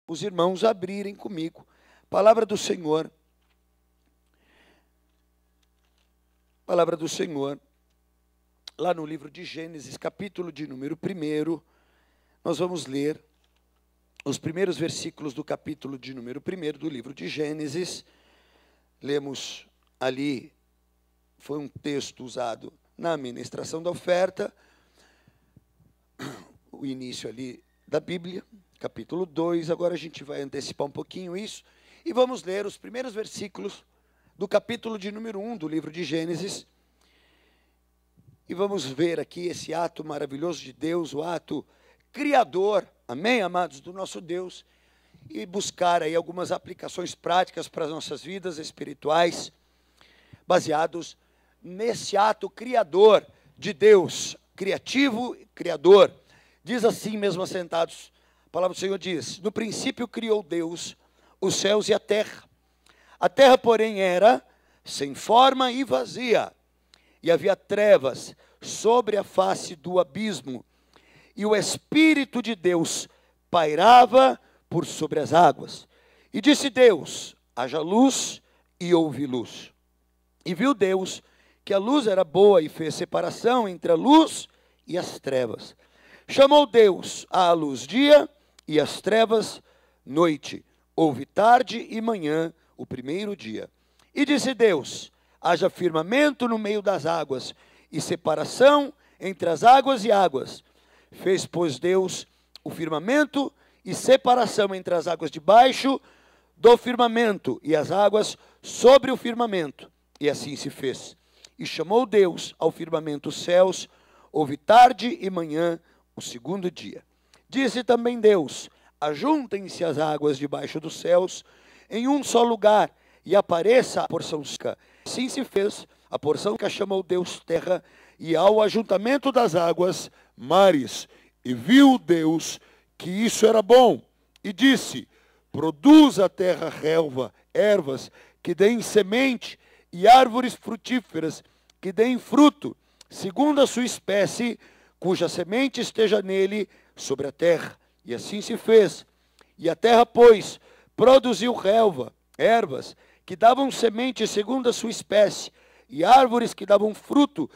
os irmãos abrirem comigo. Palavra do Senhor. Palavra do Senhor. Lá no livro de Gênesis, capítulo de número 1, nós vamos ler os primeiros versículos do capítulo de número 1 do livro de Gênesis. Lemos ali, foi um texto usado na ministração da oferta, o início ali da Bíblia, capítulo 2, agora a gente vai antecipar um pouquinho isso, e vamos ler os primeiros versículos do capítulo de número 1 do livro de Gênesis, e vamos ver aqui esse ato maravilhoso de Deus, o ato criador, amém, amados, do nosso Deus, e buscar aí algumas aplicações práticas para as nossas vidas espirituais, baseados nesse ato criador de Deus, criativo e criador. Diz assim mesmo assentados, a palavra do Senhor diz: no princípio criou Deus os céus e a terra. A terra, porém, era sem forma e vazia, e havia trevas sobre a face do abismo, e o Espírito de Deus pairava por sobre as águas. E disse Deus: haja luz, e houve luz. E viu Deus que a luz era boa, e fez separação entre a luz e as trevas. Chamou Deus à luz dia, e às trevas noite. Houve tarde e manhã, o primeiro dia. E disse Deus: haja firmamento no meio das águas, e separação entre as águas e águas. Fez, pois, Deus o firmamento, e separação entre as águas debaixo do firmamento, e as águas sobre o firmamento. E assim se fez. E chamou Deus ao firmamento os céus. Houve tarde e manhã, o segundo dia. Disse também Deus: ajuntem-se as águas debaixo dos céus em um só lugar, e apareça a porção seca. Assim se fez. A porção que chamou Deus terra, e ao ajuntamento das águas, mares. E viu Deus que isso era bom, e disse: produz a terra relva, ervas que deem semente, e árvores frutíferas que deem fruto, segundo a sua espécie, cuja semente esteja nele sobre a terra. E assim se fez. E a terra, pois, produziu relva, ervas que davam semente segundo a sua espécie, e árvores que davam fruto,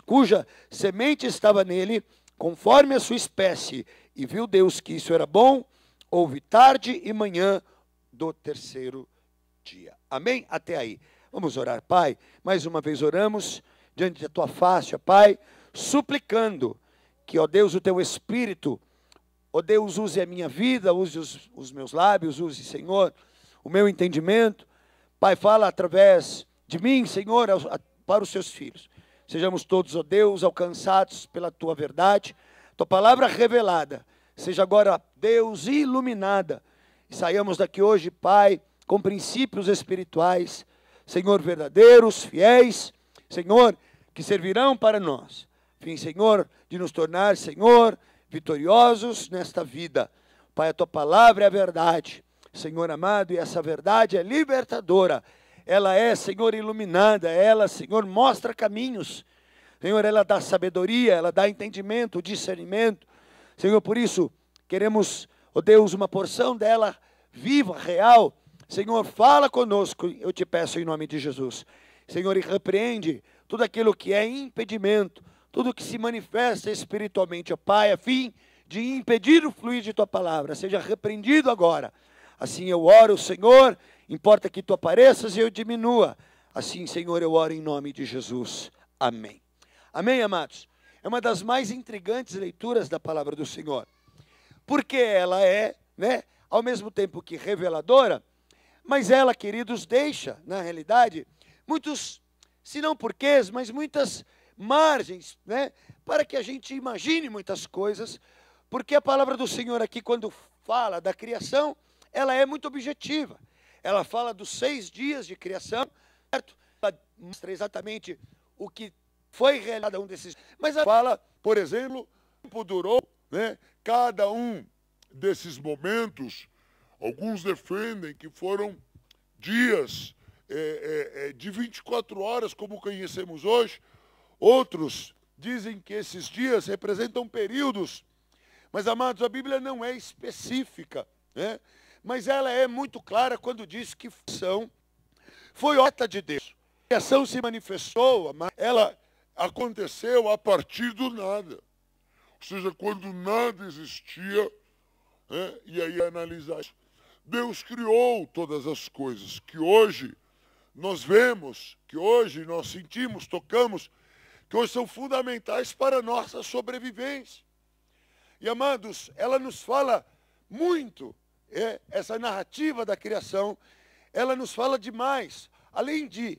cuja semente estava nele, conforme a sua espécie. E viu Deus que isso era bom. Houve tarde e manhã do terceiro dia. Amém? Até aí. Vamos orar, Pai. Mais uma vez oramos diante da tua face, ó Pai, suplicando que, ó Deus, o teu Espírito, ó Deus, use a minha vida, use os meus lábios, use, Senhor, o meu entendimento. Pai, fala através de mim, Senhor, para os seus filhos. Sejamos todos, ó Deus, alcançados pela tua verdade, tua palavra revelada. Seja agora, Deus, iluminada. E saiamos daqui hoje, Pai, com princípios espirituais, Senhor, verdadeiros, fiéis, Senhor, que servirão para nós. Fim, Senhor, de nos tornar, Senhor, vitoriosos nesta vida. Pai, a tua palavra é a verdade, Senhor amado, e essa verdade é libertadora. Ela é, Senhor, iluminada, ela, Senhor, mostra caminhos. Senhor, ela dá sabedoria, ela dá entendimento, discernimento. Senhor, por isso, queremos, ó Deus, uma porção dela viva, real. Senhor, fala conosco, eu te peço em nome de Jesus. Senhor, e repreende tudo aquilo que é impedimento, tudo que se manifesta espiritualmente, ó Pai, a fim de impedir o fluir de tua palavra. Seja repreendido agora. Assim eu oro, Senhor, importa que tu apareças e eu diminua. Assim, Senhor, eu oro em nome de Jesus. Amém. Amém, amados? É uma das mais intrigantes leituras da palavra do Senhor. Porque ela é, ao mesmo tempo que reveladora, mas ela, queridos, deixa, na realidade, muitos, se não porquês, mas muitas margens, para que a gente imagine muitas coisas, porque a palavra do Senhor aqui, quando fala da criação, ela é muito objetiva. Ela fala dos 6 dias de criação, certo? Ela mostra exatamente o que foi realizado um desses. Mas ela fala, por exemplo, o tempo durou, Cada um desses momentos, alguns defendem que foram dias de 24 horas, como conhecemos hoje. Outros dizem que esses dias representam períodos. Mas, amados, a Bíblia não é específica né? Mas ela é muito clara quando diz que foi obra de Deus. A criação se manifestou, ela aconteceu a partir do nada. Ou seja, quando nada existia, né? E aí analisar isso. Deus criou todas as coisas que hoje nós vemos, que hoje nós sentimos, tocamos, que hoje são fundamentais para a nossa sobrevivência. E, amados, ela nos fala muito, essa narrativa da criação, ela nos fala demais. Além de,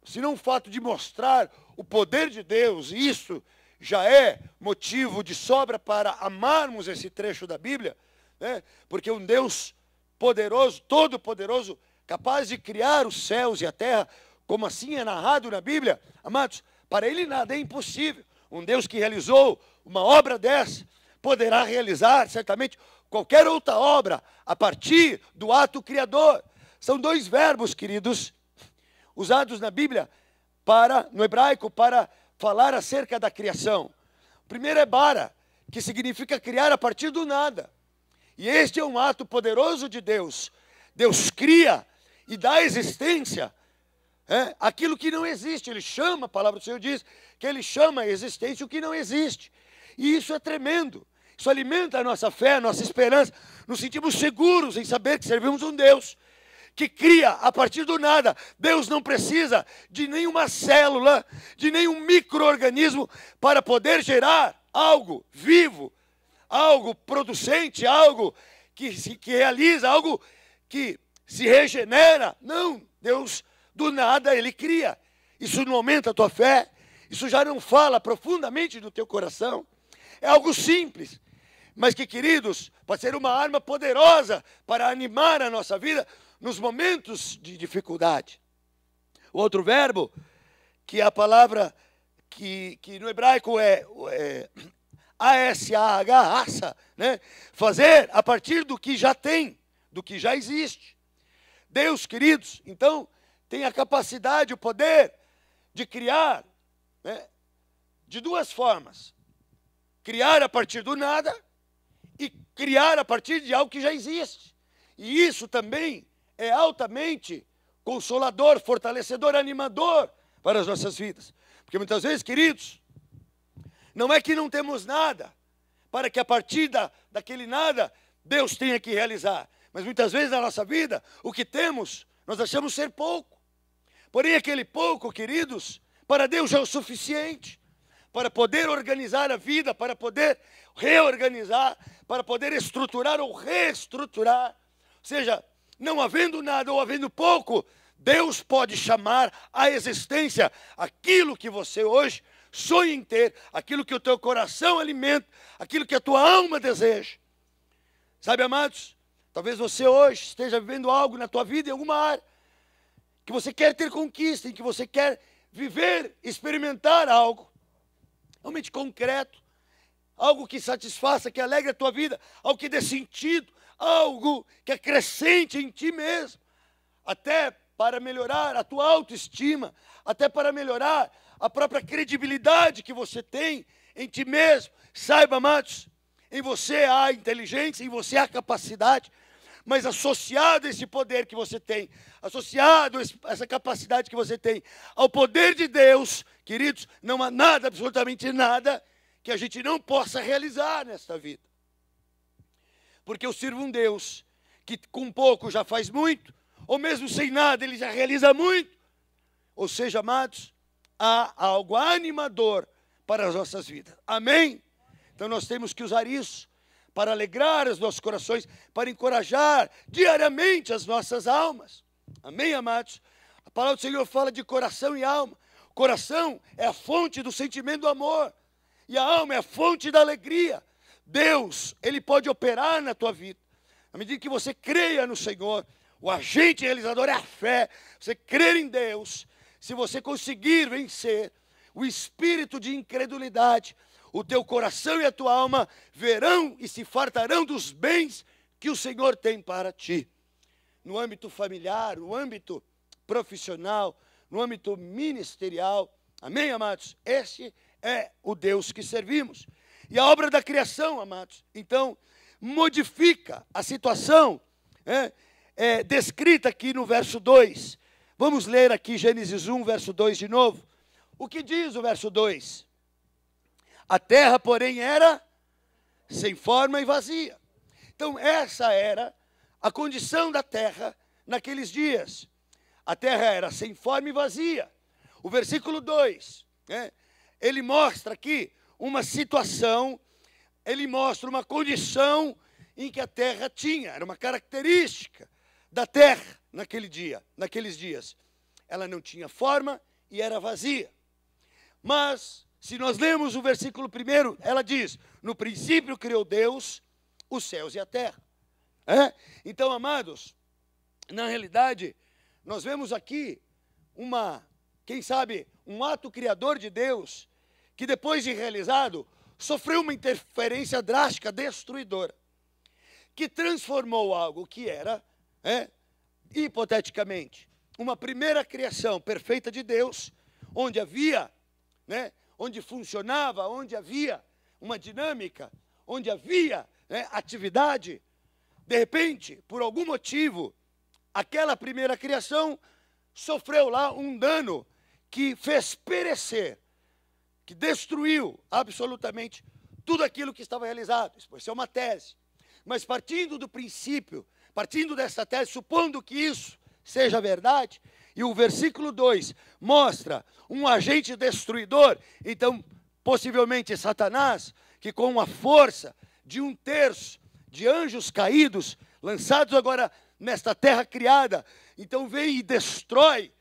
se não o fato de mostrar o poder de Deus, e isso já é motivo de sobra para amarmos esse trecho da Bíblia, né? Porque um Deus poderoso, todo-poderoso, capaz de criar os céus e a terra, como assim é narrado na Bíblia, amados, para ele nada é impossível. Um Deus que realizou uma obra dessa, poderá realizar certamente qualquer outra obra a partir do ato criador. São dois verbos, queridos, usados na Bíblia no hebraico para falar acerca da criação. O primeiro é bara, que significa criar a partir do nada. E este é um ato poderoso de Deus. Deus cria e dá existência aquilo que não existe. Ele chama, a palavra do Senhor diz, que Ele chama a existência o que não existe. E isso é tremendo. Isso alimenta a nossa fé, a nossa esperança. Nos sentimos seguros em saber que servimos um Deus que cria a partir do nada. Deus não precisa de nenhuma célula, de nenhum micro-organismo para poder gerar algo vivo, algo producente, algo que realiza, algo que se regenera. Não, Deus do nada Ele cria. Isso não aumenta a tua fé, isso já não fala profundamente do teu coração. É algo simples, mas que, queridos, pode ser uma arma poderosa para animar a nossa vida nos momentos de dificuldade. O outro verbo, que é a palavra que no hebraico é A-S-A-H, assa, né? Fazer a partir do que já tem, do que já existe. Deus, queridos, então, tem a capacidade, o poder de criar, né, de duas formas. Criar a partir do nada e criar a partir de algo que já existe. E isso também é altamente consolador, fortalecedor, animador para as nossas vidas. Porque muitas vezes, queridos, não é que não temos nada, para que a partir daquele nada, Deus tenha que realizar. Mas muitas vezes na nossa vida, o que temos, nós achamos ser pouco. Porém, aquele pouco, queridos, para Deus é o suficiente para poder organizar a vida, para poder reorganizar, para poder estruturar ou reestruturar. Ou seja, não havendo nada ou havendo pouco, Deus pode chamar à existência aquilo que você hoje sonha em ter, aquilo que o teu coração alimenta, aquilo que a tua alma deseja. Sabe, amados, talvez você hoje esteja vivendo algo na tua vida, em alguma área, que você quer ter conquista, em que você quer viver, experimentar algo realmente concreto, algo que satisfaça, que alegre a tua vida, algo que dê sentido, algo que acrescente em ti mesmo, até para melhorar a tua autoestima, até para melhorar a própria credibilidade que você tem em ti mesmo. Saiba, amados, em você há inteligência, em você há capacidade, mas associado a esse poder que você tem, associado a essa capacidade que você tem ao poder de Deus, queridos, não há nada, absolutamente nada, que a gente não possa realizar nesta vida. Porque eu sirvo um Deus que com pouco já faz muito, ou mesmo sem nada Ele já realiza muito. Ou seja, amados, há algo animador para as nossas vidas. Amém? Então nós temos que usar isso para alegrar os nossos corações, para encorajar diariamente as nossas almas. Amém, amados? A palavra do Senhor fala de coração e alma. O coração é a fonte do sentimento do amor. E a alma é a fonte da alegria. Deus, Ele pode operar na tua vida. À medida que você creia no Senhor, o agente realizador é a fé. Você crer em Deus, se você conseguir vencer o espírito de incredulidade, o teu coração e a tua alma verão e se fartarão dos bens que o Senhor tem para ti. No âmbito familiar, no âmbito profissional, no âmbito ministerial. Amém, amados? Esse é o Deus que servimos. E a obra da criação, amados, então, modifica a situação descrita aqui no verso 2. Vamos ler aqui Gênesis 1, verso 2 de novo. O que diz o verso 2? A terra, porém, era sem forma e vazia. Então, essa era a condição da terra naqueles dias. A terra era sem forma e vazia. O versículo 2, ele mostra aqui uma situação, ele mostra uma condição em que a terra tinha, era uma característica da terra naqueles dias. Ela não tinha forma e era vazia. Mas, se nós lemos o versículo 1, ela diz, no princípio criou Deus os céus e a terra. Então, amados, na realidade, nós vemos aqui quem sabe, um ato criador de Deus, que depois de realizado, sofreu uma interferência drástica, destruidora, que transformou algo que era, hipoteticamente, uma primeira criação perfeita de Deus, onde havia, onde funcionava, onde havia uma dinâmica, onde havia atividade, de repente, por algum motivo, aquela primeira criação sofreu lá um dano que fez perecer, que destruiu absolutamente tudo aquilo que estava realizado. Isso pode ser uma tese. Mas partindo do princípio, partindo dessa tese, supondo que isso seja verdade, e o versículo 2 mostra um agente destruidor, então, possivelmente Satanás, que com a força de 1/3 de anjos caídos, lançados agora nesta terra criada, então vem e destrói,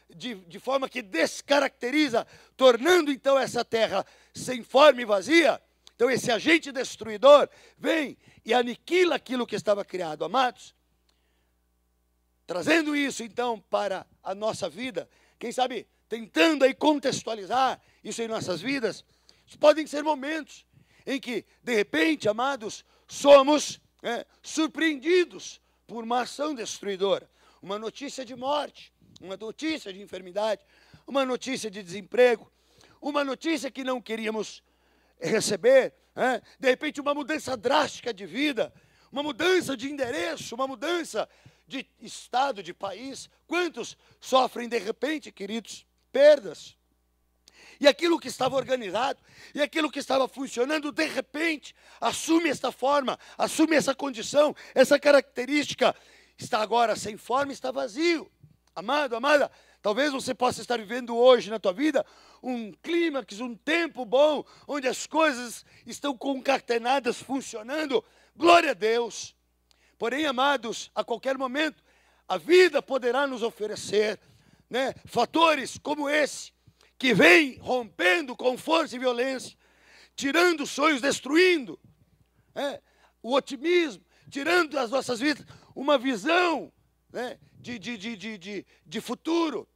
de forma que descaracteriza, tornando então essa terra sem forma e vazia. Então esse agente destruidor vem e aniquila aquilo que estava criado. Amados, trazendo isso então para a nossa vida, quem sabe tentando aí contextualizar isso em nossas vidas, podem ser momentos em que, de repente, amados, somos surpreendidos por uma ação destruidora, uma notícia de morte, uma notícia de enfermidade, uma notícia de desemprego, uma notícia que não queríamos receber, de repente uma mudança drástica de vida, uma mudança de endereço, uma mudança de estado, de país. Quantos sofrem de repente, queridos, perdas? E aquilo que estava organizado, e aquilo que estava funcionando, de repente, assume esta forma, assume essa condição, essa característica, está agora sem forma, está vazio. Amado, amada, talvez você possa estar vivendo hoje na tua vida um clímax, um tempo bom, onde as coisas estão concatenadas, funcionando. Glória a Deus. Porém, amados, a qualquer momento, a vida poderá nos oferecer fatores como esse, que vem rompendo com força e violência, tirando sonhos, destruindo o otimismo, tirando das nossas vidas uma visão de futuro,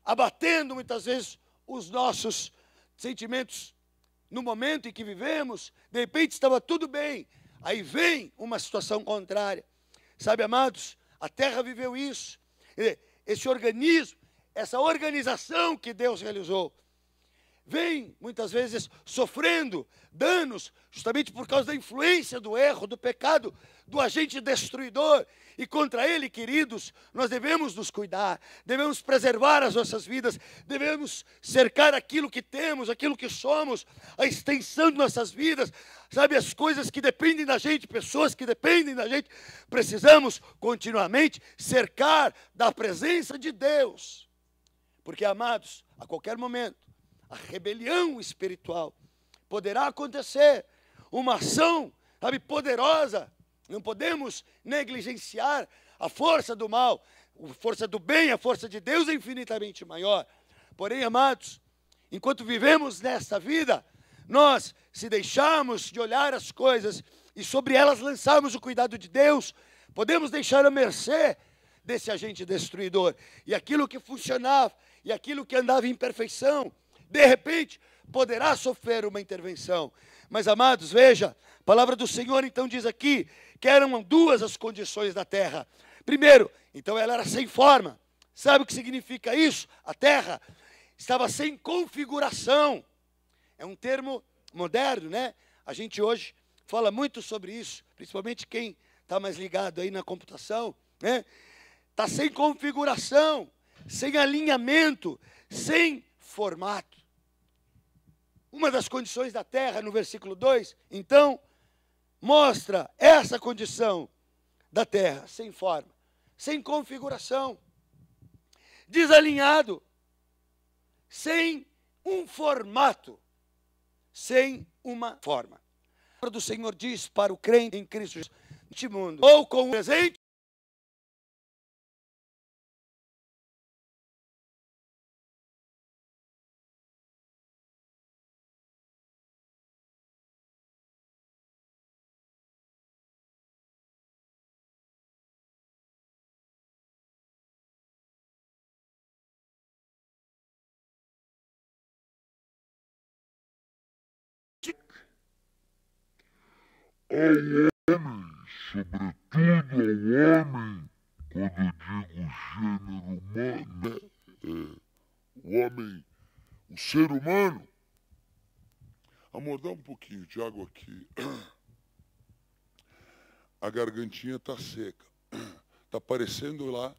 abatendo muitas vezes os nossos sentimentos no momento em que vivemos. De repente estava tudo bem, aí vem uma situação contrária. Sabe, amados, a terra viveu isso, esse organismo, essa organização que Deus realizou, vem muitas vezes sofrendo danos justamente por causa da influência do erro, do pecado, do agente destruidor. E contra ele, queridos, nós devemos nos cuidar, devemos preservar as nossas vidas, devemos cercar aquilo que temos, aquilo que somos, a extensão de nossas vidas, sabe, as coisas que dependem da gente, pessoas que dependem da gente. Precisamos continuamente cercar da presença de Deus. Porque, amados, a qualquer momento, a rebelião espiritual poderá acontecer, uma ação, sabe, poderosa. Não podemos negligenciar a força do mal, a força do bem, a força de Deus é infinitamente maior. Porém, amados, enquanto vivemos nesta vida, nós, se deixarmos de olhar as coisas e sobre elas lançarmos o cuidado de Deus, podemos deixar à mercê desse agente destruidor. E aquilo que funcionava, e aquilo que andava em perfeição, de repente, poderá sofrer uma intervenção. Mas, amados, veja, a palavra do Senhor então diz aqui que eram duas as condições da terra. Primeiro, então ela era sem forma. Sabe o que significa isso? A terra estava sem configuração. É um termo moderno, A gente hoje fala muito sobre isso, principalmente quem está mais ligado aí na computação, né? Está sem configuração, sem alinhamento, sem formato. Uma das condições da terra, no versículo 2, então, mostra essa condição da terra, sem forma, sem configuração, desalinhado, sem um formato, sem uma forma. A palavra do Senhor diz para o crente em Cristo Jesus, neste mundo, ou com o presente, ao homem, sobretudo ao homem, quando eu digo gênero humano, o homem, o ser humano. Amor, dá um pouquinho de água aqui. A gargantinha está seca. Está parecendo lá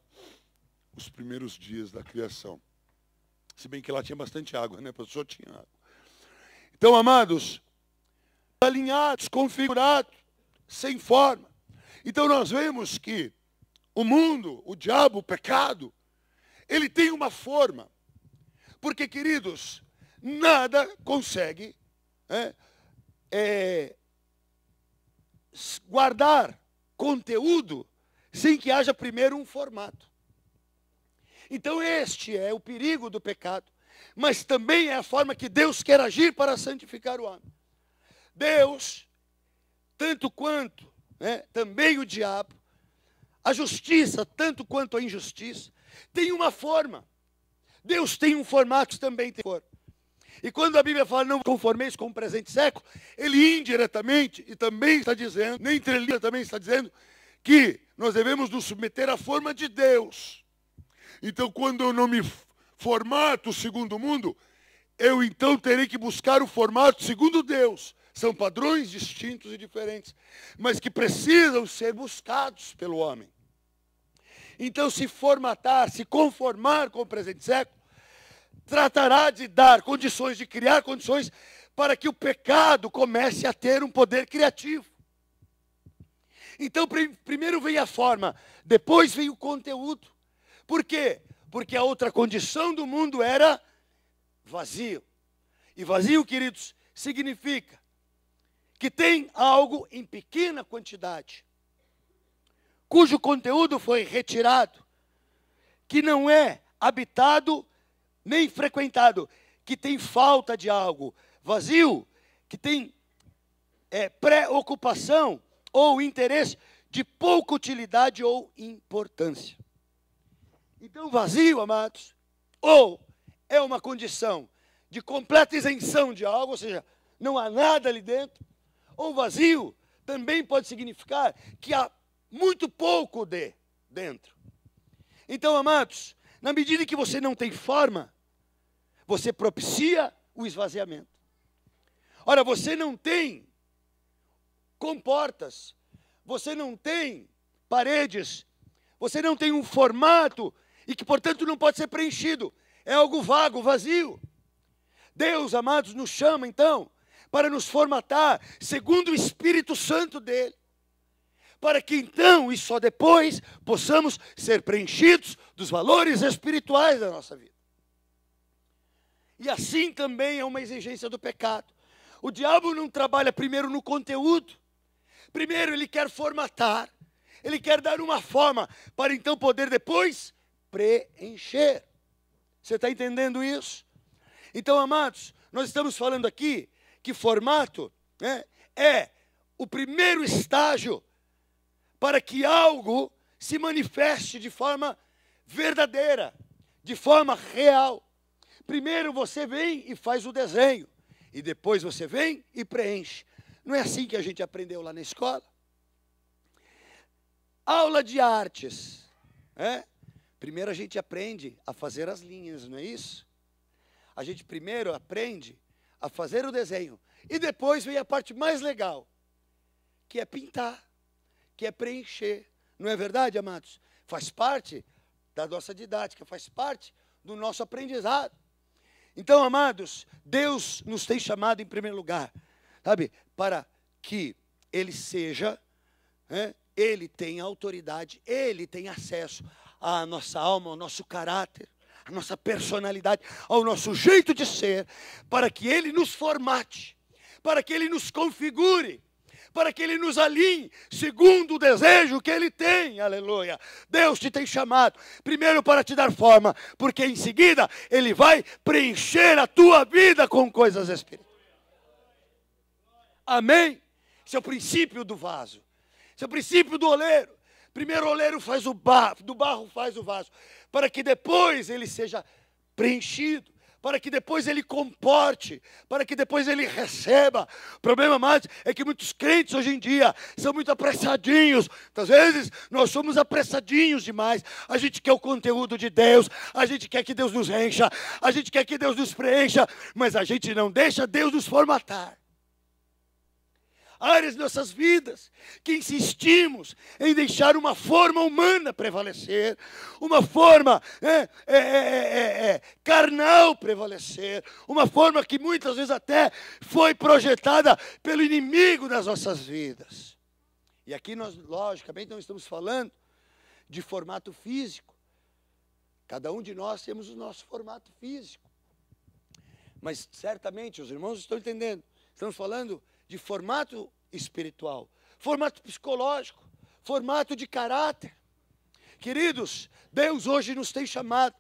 os primeiros dias da criação. Se bem que lá tinha bastante água, né? Só tinha água. Então, amados, alinhados, configurados, sem forma. Então nós vemos que o mundo, o diabo, o pecado, ele tem uma forma. Porque, queridos, nada consegue guardar conteúdo sem que haja primeiro um formato. Então este é o perigo do pecado, mas também é a forma que Deus quer agir para santificar o homem. Deus, tanto quanto também o diabo, a justiça, tanto quanto a injustiça, tem uma forma. Deus tem um formato, também tem forma. E quando a Bíblia fala, não conformeis com o presente século, ele indiretamente, e também está dizendo, nem entre linhas também está dizendo, que nós devemos nos submeter à forma de Deus. Então, quando eu não me formato segundo o mundo, eu então terei que buscar o formato segundo Deus. São padrões distintos e diferentes, mas que precisam ser buscados pelo homem. Então, se formatar, se conformar com o presente século, tratará de dar condições, de criar condições para que o pecado comece a ter um poder criativo. Então, primeiro vem a forma, depois vem o conteúdo. Por quê? Porque a outra condição do mundo era vazio. E vazio, queridos, significa que tem algo em pequena quantidade, cujo conteúdo foi retirado, que não é habitado nem frequentado, que tem falta de algo. Vazio, que tem preocupação ou interesse de pouca utilidade ou importância. Então, vazio, amados, ou é uma condição de completa isenção de algo, ou seja, não há nada ali dentro, ou vazio também pode significar que há muito pouco de dentro. Então, amados, na medida que você não tem forma, você propicia o esvaziamento. Ora, você não tem comportas, você não tem paredes, você não tem um formato e que, portanto, não pode ser preenchido. É algo vago, vazio. Deus, amados, nos chama, então, para nos formatar segundo o Espírito Santo dele. Para que, então, e só depois, possamos ser preenchidos dos valores espirituais da nossa vida. E assim também é uma exigência do pecado. O diabo não trabalha primeiro no conteúdo. Primeiro ele quer formatar. Ele quer dar uma forma para então poder depois preencher. Você está entendendo isso? Então, amados, nós estamos falando aqui que formato é o primeiro estágio para que algo se manifeste de forma verdadeira, de forma real. Primeiro você vem e faz o desenho, e depois você vem e preenche. Não é assim que a gente aprendeu lá na escola? Aula de artes. Primeiro a gente aprende a fazer as linhas, não é isso? A gente primeiro aprende a fazer o desenho. E depois vem a parte mais legal, que é pintar, que é preencher. Não é verdade, amados? Faz parte da nossa didática, faz parte do nosso aprendizado. Então, amados, Deus nos tem chamado em primeiro lugar, sabe, para que Ele seja, Ele tem autoridade, Ele tem acesso à nossa alma, ao nosso caráter, à nossa personalidade, ao nosso jeito de ser, para que Ele nos formate, para que Ele nos configure, para que Ele nos alinhe segundo o desejo que Ele tem, aleluia. Deus te tem chamado, primeiro para te dar forma, porque em seguida Ele vai preencher a tua vida com coisas espirituais. Amém? Esse é o princípio do vaso, esse é o princípio do oleiro. Primeiro o oleiro faz o barro, do barro faz o vaso, para que depois ele seja preenchido, para que depois ele comporte, para que depois ele receba. O problema mais é que muitos crentes hoje em dia são muito apressadinhos. Às vezes nós somos apressadinhos demais. A gente quer o conteúdo de Deus, a gente quer que Deus nos encha, a gente quer que Deus nos preencha, mas a gente não deixa Deus nos formatar. Áreas de nossas vidas que insistimos em deixar uma forma humana prevalecer, uma forma carnal prevalecer, uma forma que muitas vezes até foi projetada pelo inimigo das nossas vidas. E aqui nós, logicamente, não estamos falando de formato físico. Cada um de nós temos o nosso formato físico. Mas certamente os irmãos estão entendendo. Estamos falando de formato espiritual, formato psicológico, formato de caráter. Queridos, Deus hoje nos tem chamado,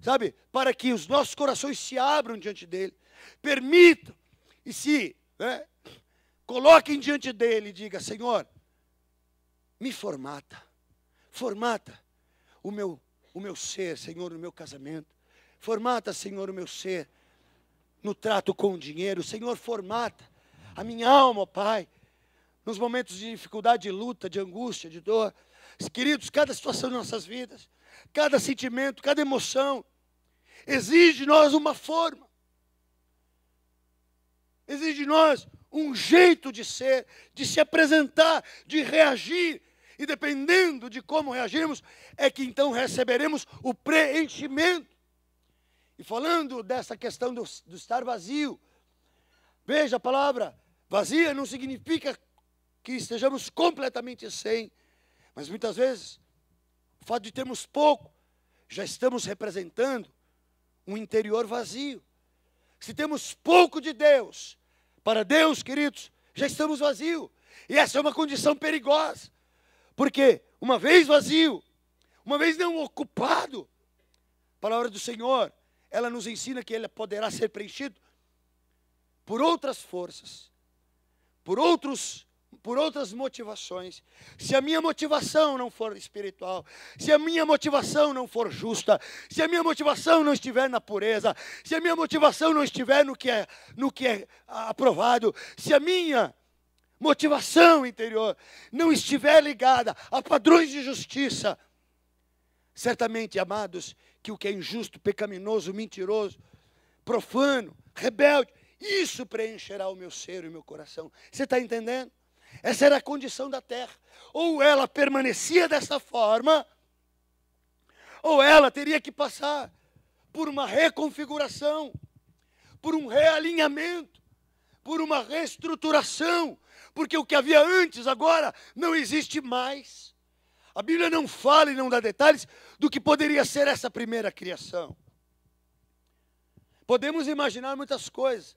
sabe, para que os nossos corações se abram diante dEle, permitam e se coloquem diante dEle e diga: Senhor, me formata o meu ser, Senhor, no meu casamento, formata, Senhor, o meu ser no trato com o dinheiro, Senhor, formata a minha alma, ó Pai, nos momentos de dificuldade, de luta, de angústia, de dor. Queridos, cada situação de nossas vidas, cada sentimento, cada emoção, exige de nós uma forma, exige de nós um jeito de ser, de se apresentar, de reagir, e dependendo de como reagirmos, é que então receberemos o preenchimento. E falando dessa questão do estar vazio, veja a palavra vazia não significa que estejamos completamente sem, mas muitas vezes, o fato de termos pouco, já estamos representando um interior vazio. Se temos pouco de Deus, para Deus, queridos, já estamos vazios. E essa é uma condição perigosa, porque uma vez vazio, uma vez não ocupado, a palavra do Senhor, ela nos ensina que ele poderá ser preenchido por outras forças, por outras motivações. Se a minha motivação não for espiritual, se a minha motivação não for justa, se a minha motivação não estiver na pureza, se a minha motivação não estiver no que é aprovado, se a minha motivação interior não estiver ligada a padrões de justiça, certamente, amados, que o que é injusto, pecaminoso, mentiroso, profano, rebelde, isso preencherá o meu ser e o meu coração. Você está entendendo? Essa era a condição da terra. Ou ela permanecia dessa forma, ou ela teria que passar por uma reconfiguração, por um realinhamento, por uma reestruturação, porque o que havia antes agora não existe mais. A Bíblia não fala e não dá detalhes do que poderia ser essa primeira criação. Podemos imaginar muitas coisas,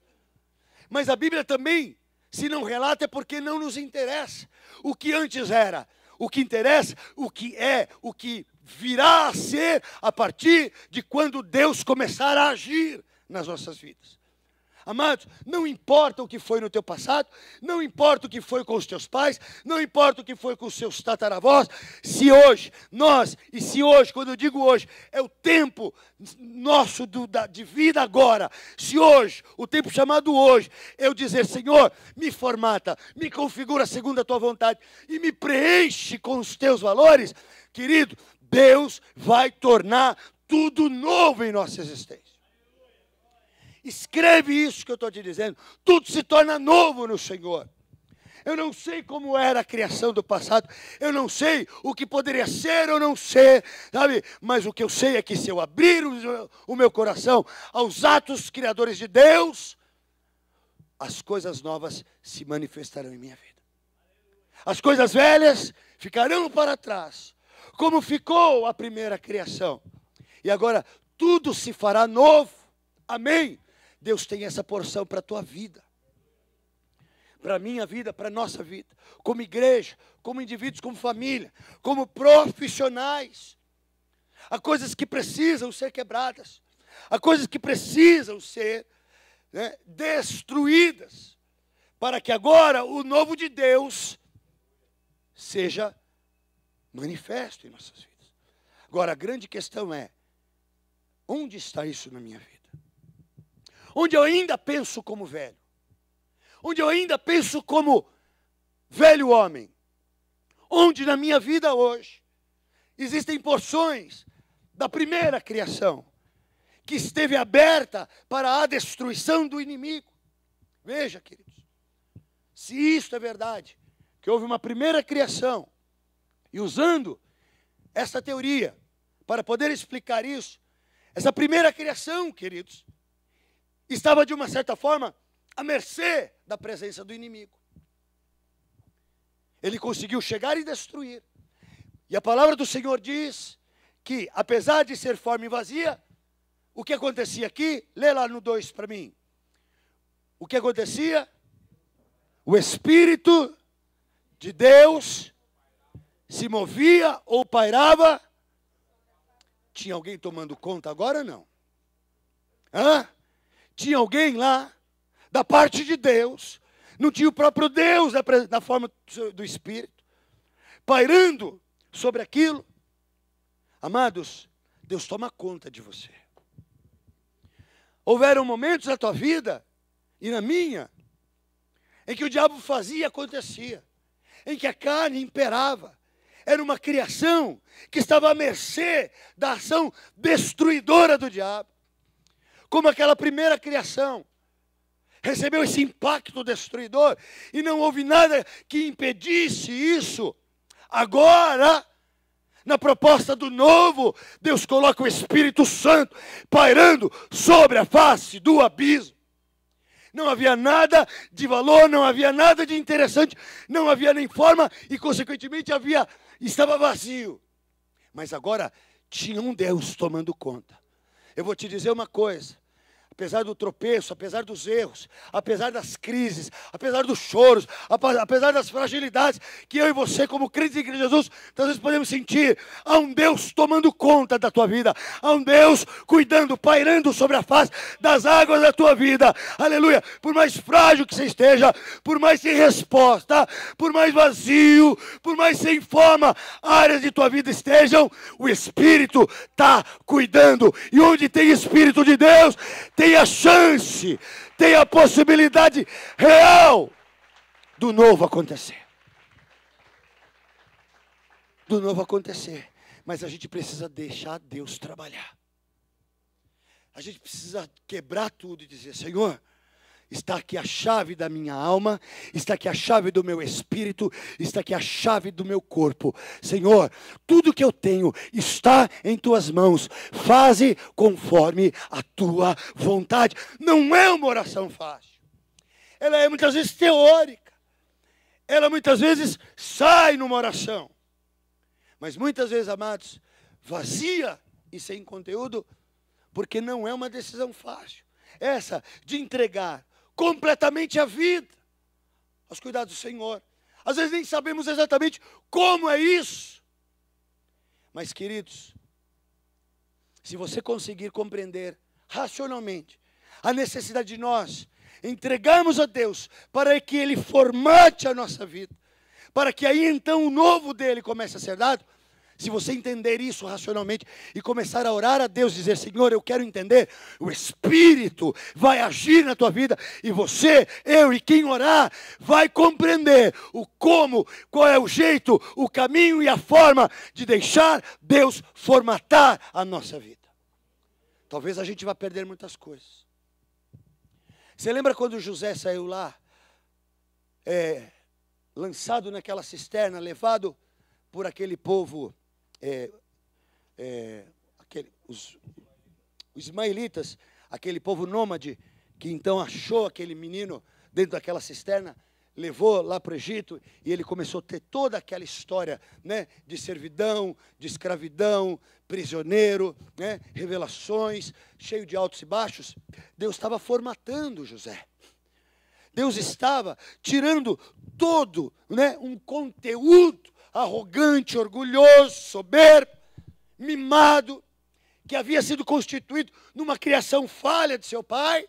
mas a Bíblia também, se não relata, é porque não nos interessa o que antes era. O que interessa, o que é, o que virá a ser a partir de quando Deus começar a agir nas nossas vidas. Amados, não importa o que foi no teu passado, não importa o que foi com os teus pais, não importa o que foi com os seus tataravós, se hoje, quando eu digo hoje, é o tempo nosso de vida agora, se hoje, o tempo chamado hoje, eu dizer: Senhor, me formata, me configura segundo a tua vontade e me preenche com os teus valores, querido, Deus vai tornar tudo novo em nossa existência. Escreve isso que eu estou te dizendo. Tudo se torna novo no Senhor. Eu não sei como era a criação do passado. Eu não sei o que poderia ser ou não ser, sabe? Mas o que eu sei é que se eu abrir o meu coração aos atos criadores de Deus, as coisas novas se manifestarão em minha vida. As coisas velhas ficarão para trás, como ficou a primeira criação. E agora tudo se fará novo. Amém? Deus tem essa porção para a tua vida, para a minha vida, para a nossa vida, como igreja, como indivíduos, como família, como profissionais. Há coisas que precisam ser quebradas, há coisas que precisam ser destruídas, para que agora o novo de Deus seja manifesto em nossas vidas. Agora, a grande questão é, onde está isso na minha vida? Onde eu ainda penso como velho? Onde eu ainda penso como velho homem? Onde na minha vida hoje existem porções da primeira criação que esteve aberta para a destruição do inimigo? Veja, queridos, se isto é verdade, que houve uma primeira criação, e usando essa teoria para poder explicar isso, essa primeira criação, queridos, estava de uma certa forma à mercê da presença do inimigo. Ele conseguiu chegar e destruir. E a palavra do Senhor diz que, apesar de ser forma e vazia, o que acontecia aqui? Lê lá no 2 para mim. O que acontecia? O Espírito de Deus se movia ou pairava. Tinha alguém tomando conta agora ou não? Hã? Tinha alguém lá, da parte de Deus, não tinha o próprio Deus na forma do Espírito, pairando sobre aquilo. Amados, Deus toma conta de você. Houveram momentos na tua vida, e na minha, em que o diabo fazia e acontecia, em que a carne imperava. Era uma criação que estava à mercê da ação destruidora do diabo. Como aquela primeira criação, recebeu esse impacto destruidor, e não houve nada que impedisse isso. Agora, na proposta do novo, Deus coloca o Espírito Santo pairando sobre a face do abismo. Não havia nada de valor, não havia nada de interessante, não havia nem forma, e consequentemente estava vazio. Mas agora tinha um Deus tomando conta. Eu vou te dizer uma coisa, apesar do tropeço, apesar dos erros, apesar das crises, apesar dos choros, apesar das fragilidades que eu e você, como crentes em Cristo Jesus, às vezes podemos sentir, há um Deus tomando conta da tua vida, há um Deus cuidando, pairando sobre a face das águas da tua vida, aleluia. Por mais frágil que você esteja, por mais sem resposta, por mais vazio, por mais sem forma, áreas de tua vida estejam, o Espírito está cuidando, e onde tem Espírito de Deus, tem a chance, tem a possibilidade real do novo acontecer. Do novo acontecer. Mas a gente precisa deixar Deus trabalhar. A gente precisa quebrar tudo e dizer, Senhor, está aqui a chave da minha alma, está aqui a chave do meu espírito, está aqui a chave do meu corpo. Senhor, tudo que eu tenho está em tuas mãos. Faze conforme a tua vontade. Não é uma oração fácil. Ela é muitas vezes teórica. Ela muitas vezes sai numa oração. Mas muitas vezes, amados, vazia e sem conteúdo, porque não é uma decisão fácil. Essa de entregar completamente a vida aos cuidados do Senhor. Às vezes nem sabemos exatamente como é isso. Mas, queridos, se você conseguir compreender racionalmente a necessidade de nós entregarmos a Deus para que Ele formate a nossa vida, para que aí então o novo dele comece a ser dado, se você entender isso racionalmente e começar a orar a Deus, dizer, Senhor, eu quero entender, o Espírito vai agir na tua vida, e você, eu e quem orar, vai compreender o como, qual é o jeito, o caminho e a forma de deixar Deus formatar a nossa vida. Talvez a gente vá perder muitas coisas. Você lembra quando José saiu lá, lançado naquela cisterna, levado por aquele povo, os ismaelitas, aquele povo nômade, que então achou aquele menino dentro daquela cisterna, levou lá para o Egito, e ele começou a ter toda aquela história, né, de servidão, de escravidão, prisioneiro, né, revelações, cheio de altos e baixos. Deus estava formatando José. Deus estava tirando todo, né, um conteúdo arrogante, orgulhoso, soberbo, mimado, que havia sido constituído numa criação falha de seu pai.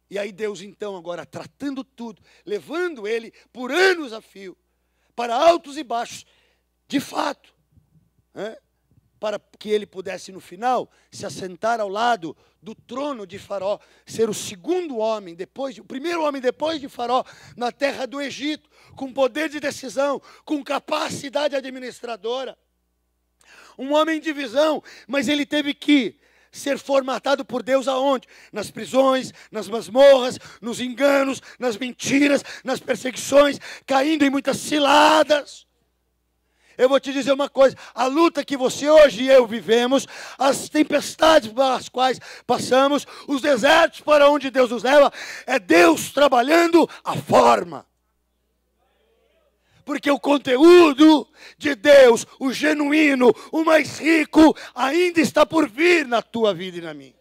E aí Deus então agora tratando tudo, levando ele por anos a fio, para altos e baixos, de fato, né? Para que ele pudesse no final se assentar ao lado do trono de Faraó, ser o segundo homem, o primeiro homem depois de Faraó, na terra do Egito, com poder de decisão, com capacidade administradora. Um homem de visão, mas ele teve que ser formatado por Deus aonde? Nas prisões, nas masmorras, nos enganos, nas mentiras, nas perseguições, caindo em muitas ciladas. Eu vou te dizer uma coisa, a luta que você hoje e eu vivemos, as tempestades pelas quais passamos, os desertos para onde Deus nos leva, é Deus trabalhando a forma. Porque o conteúdo de Deus, o genuíno, o mais rico, ainda está por vir na tua vida e na minha.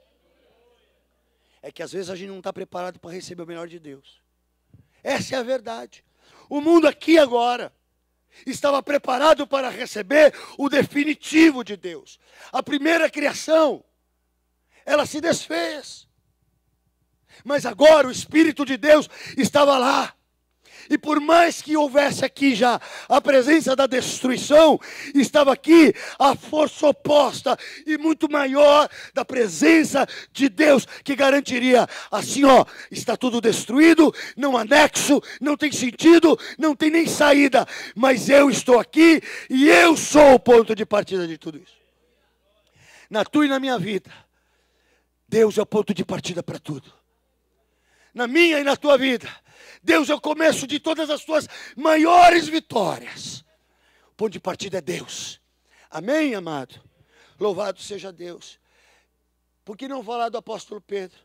É que às vezes a gente não está preparado para receber o melhor de Deus. Essa é a verdade. O mundo aqui agora estava preparado para receber o definitivo de Deus. A primeira criação, ela se desfez. Mas agora o Espírito de Deus estava lá. E por mais que houvesse aqui já a presença da destruição, estava aqui a força oposta e muito maior da presença de Deus, que garantiria assim, ó, está tudo destruído, não há nexo, não tem sentido, não tem nem saída, mas eu estou aqui e eu sou o ponto de partida de tudo isso. Na tua e na minha vida, Deus é o ponto de partida para tudo. Na minha e na tua vida, Deus é o começo de todas as tuas maiores vitórias. O ponto de partida é Deus. Amém, amado? Louvado seja Deus. Por que não falar do apóstolo Pedro?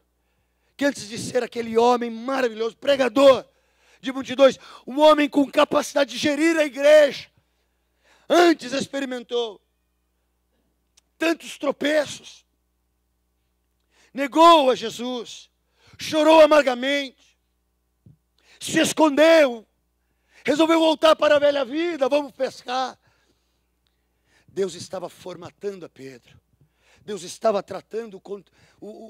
Que antes de ser aquele homem maravilhoso, pregador de multidões, um homem com capacidade de gerir a igreja, antes experimentou tantos tropeços, negou a Jesus, chorou amargamente, se escondeu, resolveu voltar para a velha vida, vamos pescar. Deus estava formatando a Pedro. Deus estava tratando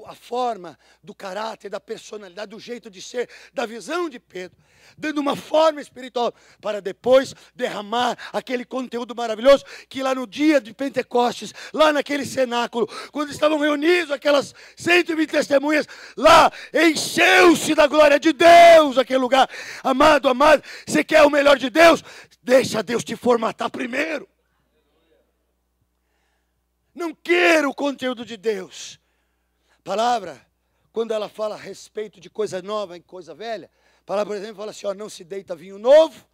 a forma do caráter, da personalidade, do jeito de ser, da visão de Pedro, dando uma forma espiritual, para depois derramar aquele conteúdo maravilhoso, que lá no dia de Pentecostes, lá naquele cenáculo, quando estavam reunidos aquelas 120 testemunhas, lá encheu-se da glória de Deus aquele lugar. Amado, amado, você quer o melhor de Deus? Deixa Deus te formatar primeiro. Não quero o conteúdo de Deus. A palavra, quando ela fala a respeito de coisa nova e coisa velha, a palavra, por exemplo, fala assim, ó, não se deita vinho novo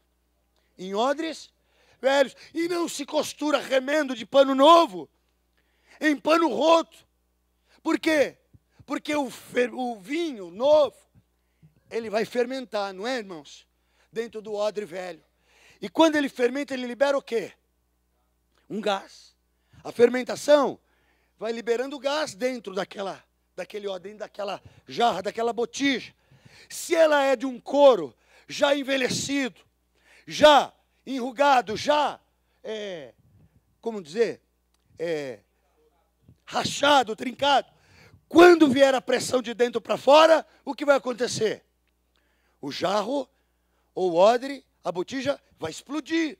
em odres velhos, e não se costura remendo de pano novo em pano roto. Por quê? Porque o vinho novo, ele vai fermentar, não é, irmãos? Dentro do odre velho. E quando ele fermenta, ele libera o quê? Um gás. A fermentação vai liberando gás dentro daquele odre, dentro daquela jarra, daquela botija. Se ela é de um couro já envelhecido, já enrugado, já, rachado, trincado, quando vier a pressão de dentro para fora, o que vai acontecer? O jarro, ou o odre, a botija, vai explodir.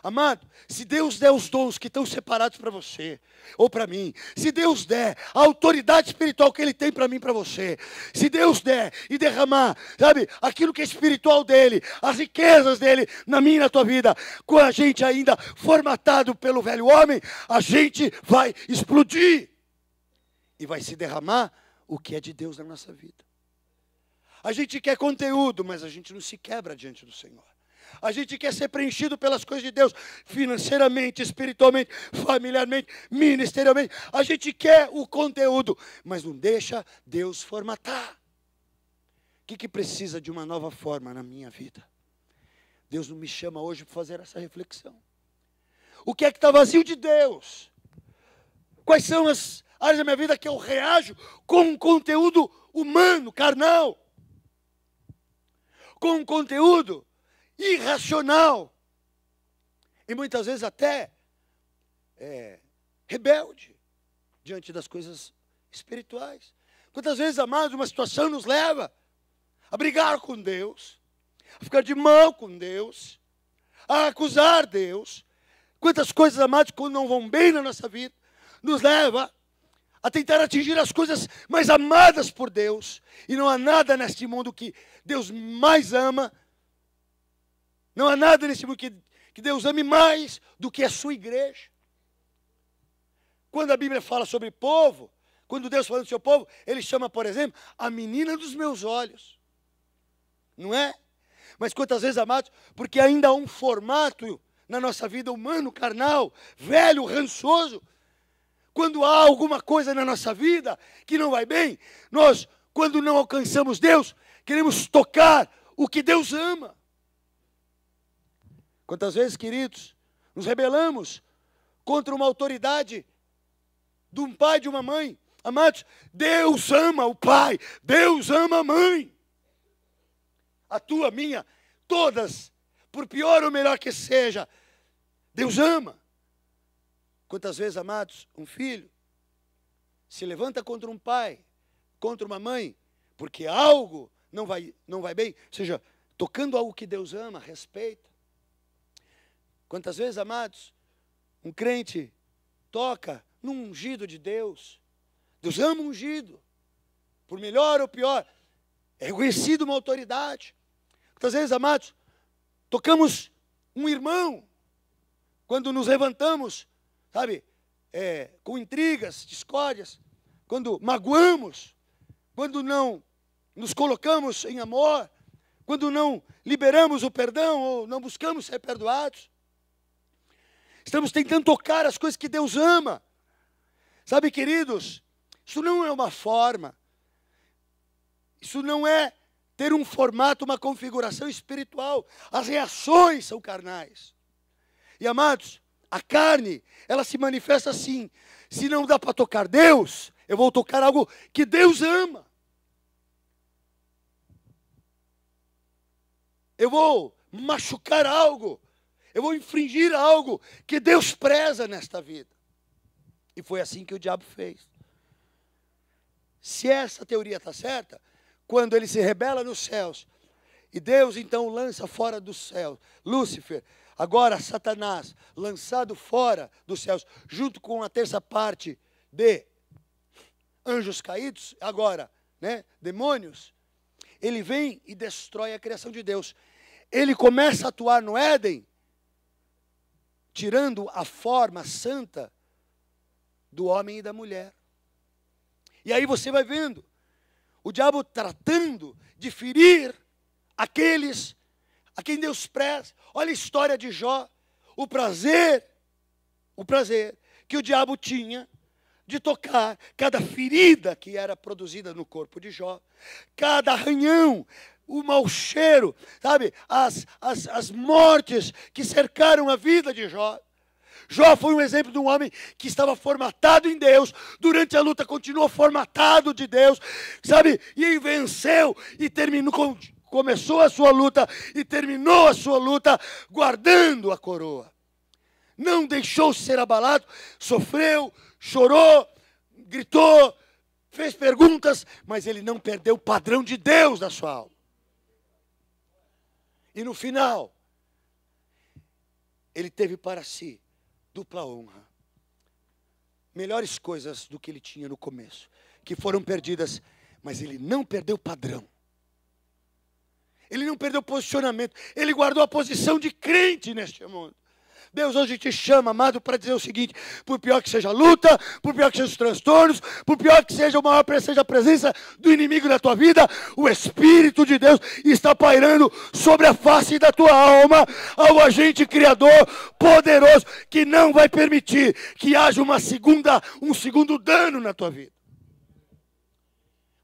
Amado, se Deus der os dons que estão separados para você, ou para mim, se Deus der a autoridade espiritual que Ele tem para mim e para você, se Deus der e derramar, sabe, aquilo que é espiritual dEle, as riquezas dEle na minha e na tua vida, com a gente ainda formatado pelo velho homem, a gente vai explodir e vai se derramar o que é de Deus na nossa vida. A gente quer conteúdo, mas a gente não se quebra diante do Senhor. A gente quer ser preenchido pelas coisas de Deus, financeiramente, espiritualmente, familiarmente, ministerialmente. A gente quer o conteúdo, mas não deixa Deus formatar. O que precisa de uma nova forma na minha vida? Deus não me chama hoje para fazer essa reflexão. O que é que está vazio de Deus? Quais são as áreas da minha vida que eu reajo com um conteúdo humano, carnal? Com um conteúdo irracional. E muitas vezes até rebelde diante das coisas espirituais. Quantas vezes, amados, uma situação nos leva a brigar com Deus, a ficar de mal com Deus, a acusar Deus. Quantas coisas, amados, quando não vão bem na nossa vida, nos leva a tentar atingir as coisas mais amadas por Deus. E não há nada neste mundo que Deus mais ama. Não há nada neste mundo que Deus ame mais do que a sua igreja. Quando a Bíblia fala sobre povo, quando Deus fala do seu povo, Ele chama, por exemplo, a menina dos meus olhos. Não é? Mas quantas vezes, amados, porque ainda há um formato na nossa vida humano, carnal, velho, rançoso. Quando há alguma coisa na nossa vida que não vai bem, nós, quando não alcançamos Deus, queremos tocar o que Deus ama. Quantas vezes, queridos, nos rebelamos contra uma autoridade de um pai, de uma mãe. Amados, Deus ama o pai, Deus ama a mãe. A tua, a minha, todas, por pior ou melhor que seja, Deus ama. Quantas vezes, amados, um filho se levanta contra um pai, contra uma mãe, porque algo não vai bem, ou seja, tocando algo que Deus ama, respeita. Quantas vezes, amados, um crente toca num ungido de Deus. Deus ama o ungido, por melhor ou pior, é reconhecido uma autoridade. Quantas vezes, amados, tocamos um irmão, quando nos levantamos, sabe, com intrigas, discórdias, quando magoamos, quando não nos colocamos em amor, quando não liberamos o perdão ou não buscamos ser perdoados. Estamos tentando tocar as coisas que Deus ama. Sabe, queridos, isso não é uma forma, isso não é ter um formato, uma configuração espiritual. As reações são carnais. E, amados, a carne, ela se manifesta assim. Se não dá para tocar Deus, eu vou tocar algo que Deus ama. Eu vou machucar algo. Eu vou infringir algo que Deus preza nesta vida. E foi assim que o diabo fez. Se essa teoria está certa, quando ele se rebela nos céus, e Deus então lança fora dos céus, Lúcifer, agora Satanás, lançado fora dos céus, junto com a terça parte de anjos caídos, agora, demônios, ele vem e destrói a criação de Deus. Ele começa a atuar no Éden, tirando a forma santa do homem e da mulher. E aí você vai vendo o diabo tratando de ferir aqueles a quem Deus preza. Olha a história de Jó, o prazer que o diabo tinha de tocar cada ferida que era produzida no corpo de Jó, cada arranhão, o mau cheiro, sabe, as mortes que cercaram a vida de Jó. Jó foi um exemplo de um homem que estava formatado em Deus, durante a luta continuou formatado de Deus, sabe, e venceu e terminou, começou a sua luta e terminou a sua luta guardando a coroa. Não deixou ser abalado, sofreu, chorou, gritou, fez perguntas, mas ele não perdeu o padrão de Deus na sua alma. E no final, ele teve para si dupla honra. Melhores coisas do que ele tinha no começo, que foram perdidas, mas ele não perdeu o padrão. Ele não perdeu o posicionamento, ele guardou a posição de crente neste mundo. Deus hoje te chama, amado, para dizer o seguinte: por pior que seja a luta, por pior que sejam os transtornos, por pior que seja seja a presença do inimigo na tua vida, o Espírito de Deus está pairando sobre a face da tua alma, ao agente criador poderoso, que não vai permitir que haja um segundo dano na tua vida.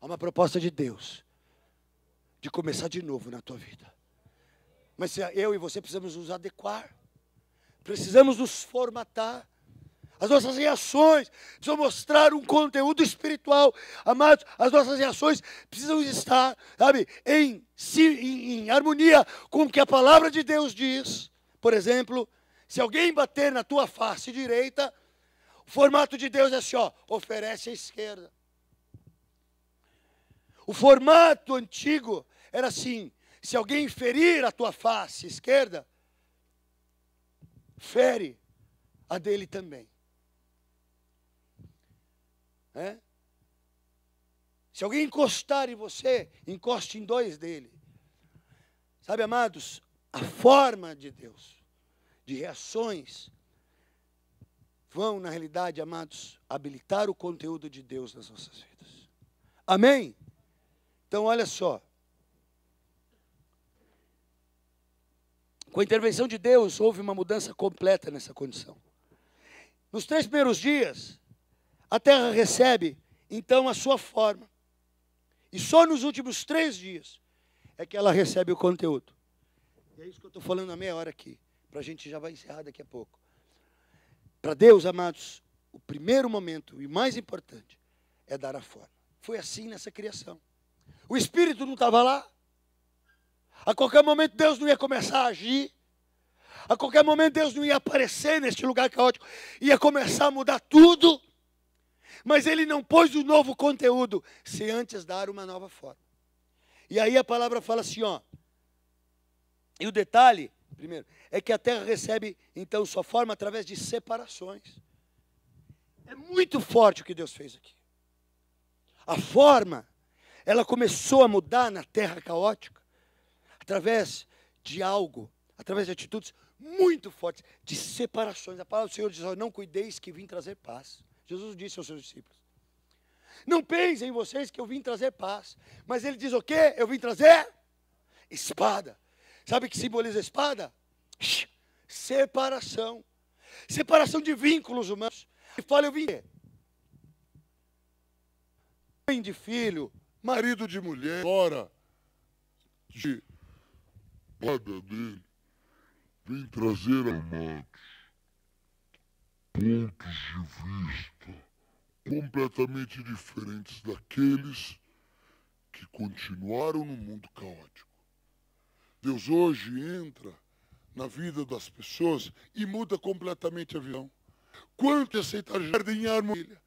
Há uma proposta de Deus de começar de novo na tua vida. Mas eu e você precisamos nos adequar. Precisamos nos formatar. As nossas reações precisam mostrar um conteúdo espiritual. Amados, as nossas reações precisam estar, sabe, em harmonia com o que a palavra de Deus diz. Por exemplo, se alguém bater na tua face direita, o formato de Deus é assim, ó, oferece à esquerda. O formato antigo era assim: se alguém ferir a tua face esquerda, fere a dele também. Se alguém encostar em você, encoste em dois dele. Sabe, amados, a forma de Deus, de reações, vão, na realidade, amados, habilitar o conteúdo de Deus nas nossas vidas. Amém? Então, olha só. Com a intervenção de Deus, houve uma mudança completa nessa condição. Nos 3 primeiros dias, a terra recebe, então, a sua forma. E só nos últimos 3 dias é que ela recebe o conteúdo. E é isso que eu estou falando há meia hora aqui, para a gente já vai encerrar daqui a pouco. Para Deus, amados, o primeiro momento e mais importante é dar a forma. Foi assim nessa criação. O Espírito não estava lá. A qualquer momento Deus não ia começar a agir. A qualquer momento Deus não ia aparecer neste lugar caótico. Ia começar a mudar tudo. Mas Ele não pôs o novo conteúdo sem antes dar uma nova forma. E aí a palavra fala assim, ó. E o detalhe, primeiro, é que a terra recebe então sua forma através de separações. É muito forte o que Deus fez aqui. A forma, ela começou a mudar na terra caótica através de algo, através de atitudes muito fortes, de separações. A palavra do Senhor diz, não cuideis que vim trazer paz. Jesus disse aos seus discípulos. Não pensem em vocês que eu vim trazer paz. Mas ele diz o quê? Eu vim trazer espada. Sabe o que simboliza a espada? Separação. Separação de vínculos humanos. E fala, eu vim. Mãe de filho, Marido de mulher, hora de espada dele, vem trazer, amados, pontos de vista completamente diferentes daqueles que continuaram no mundo caótico. Deus hoje entra na vida das pessoas e muda completamente a visão. Quanto aceitar jardim e harmonia?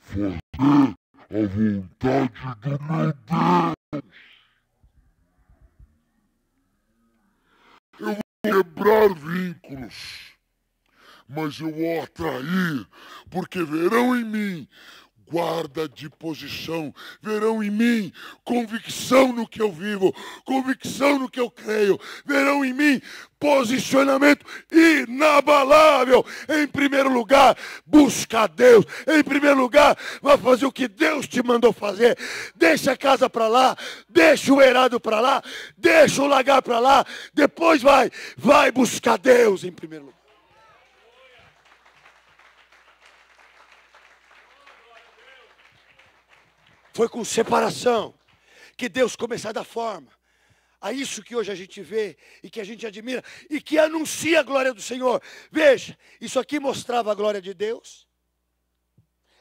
Fazer a vontade do meu Deus. Eu vou quebrar vínculos, mas eu vou atrair, porque verão em mim guarda de posição. Verão em mim convicção no que eu vivo, convicção no que eu creio. Verão em mim posicionamento inabalável. Em primeiro lugar, busca a Deus. Em primeiro lugar, vai fazer o que Deus te mandou fazer. Deixa a casa para lá, deixa o eirado para lá, deixa o lagar para lá. Depois vai buscar Deus em primeiro lugar. Foi com separação que Deus começou a dar forma a isso que hoje a gente vê e que a gente admira e que anuncia a glória do Senhor. Veja, isso aqui mostrava a glória de Deus.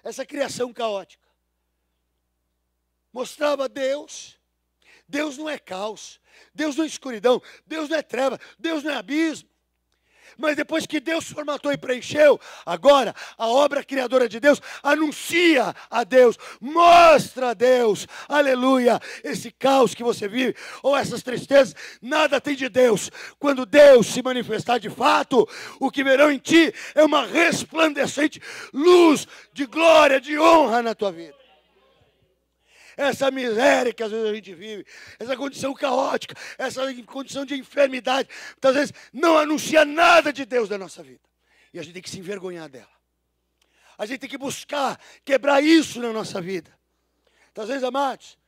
Essa criação caótica mostrava Deus. Deus não é caos, Deus não é escuridão, Deus não é treva, Deus não é abismo. Mas depois que Deus formatou e preencheu, agora a obra criadora de Deus anuncia a Deus, mostra a Deus, aleluia, esse caos que você vive, ou essas tristezas, nada tem de Deus. Quando Deus se manifestar de fato, o que verão em ti é uma resplandecente luz de glória, de honra na tua vida. Essa miséria que às vezes a gente vive, essa condição caótica, essa condição de enfermidade, muitas vezes não anuncia nada de Deus na nossa vida. E a gente tem que se envergonhar dela. A gente tem que buscar quebrar isso na nossa vida. Muitas vezes, amados,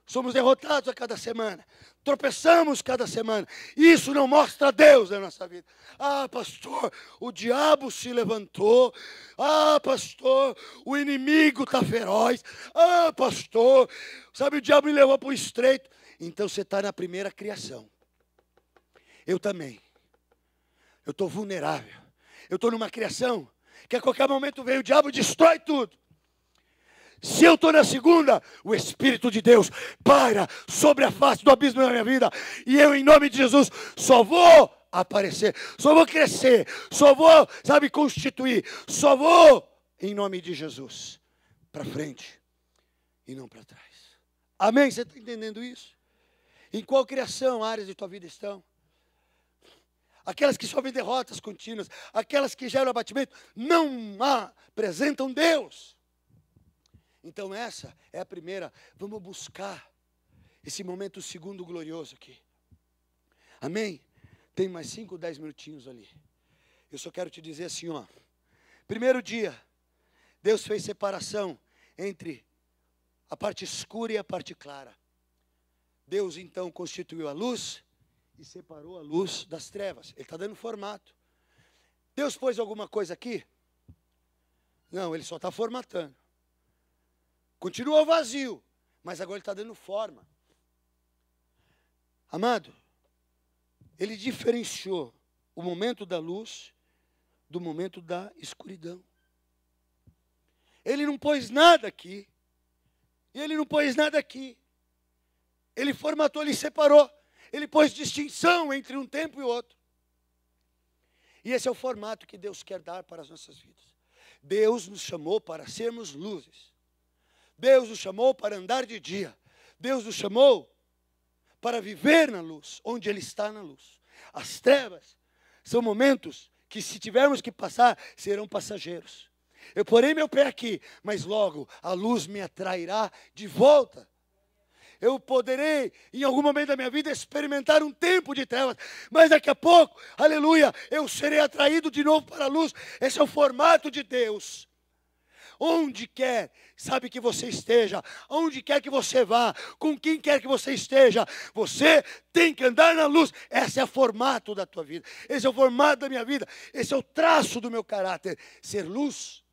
somos derrotados a cada semana. Tropeçamos cada semana. Isso não mostra Deus na nossa vida. Ah, pastor, o diabo se levantou. Ah, pastor, o inimigo está feroz. Ah, pastor, sabe, o diabo me levou para o estreito. Então você está na primeira criação. Eu também. Eu estou vulnerável. Eu estou numa criação que a qualquer momento vem o diabo e destrói tudo. Se eu estou na segunda, o Espírito de Deus paira sobre a face do abismo da minha vida. E eu, em nome de Jesus, só vou aparecer, só vou crescer, só vou, sabe, constituir, só vou, em nome de Jesus, para frente e não para trás. Amém? Você está entendendo isso? Em qual criação, áreas de tua vida estão? Aquelas que sofrem derrotas contínuas, aquelas que geram abatimento, não apresentam Deus. Então essa é a primeira. Vamos buscar esse momento segundo glorioso aqui. Amém? Tem mais 5, 10 minutinhos ali. Eu só quero te dizer assim, ó. Primeiro dia, Deus fez separação entre a parte escura e a parte clara. Deus então constituiu a luz e separou a luz das trevas. Ele está dando formato. Deus pôs alguma coisa aqui? Não, Ele só está formatando. Continua vazio, mas agora ele está dando forma. Amado, ele diferenciou o momento da luz do momento da escuridão. Ele não pôs nada aqui, e ele não pôs nada aqui. Ele formatou, ele separou, ele pôs distinção entre um tempo e outro. E esse é o formato que Deus quer dar para as nossas vidas. Deus nos chamou para sermos luzes. Deus nos chamou para andar de dia. Deus nos chamou para viver na luz, onde Ele está na luz. As trevas são momentos que, se tivermos que passar, serão passageiros. Eu porei meu pé aqui, mas logo a luz me atrairá de volta. Eu poderei, em algum momento da minha vida, experimentar um tempo de trevas, mas daqui a pouco, aleluia, eu serei atraído de novo para a luz. Esse é o formato de Deus. Onde quer, sabe, que você esteja, onde quer que você vá, com quem quer que você esteja, você tem que andar na luz. Esse é o formato da tua vida, esse é o formato da minha vida, esse é o traço do meu caráter. Ser luz,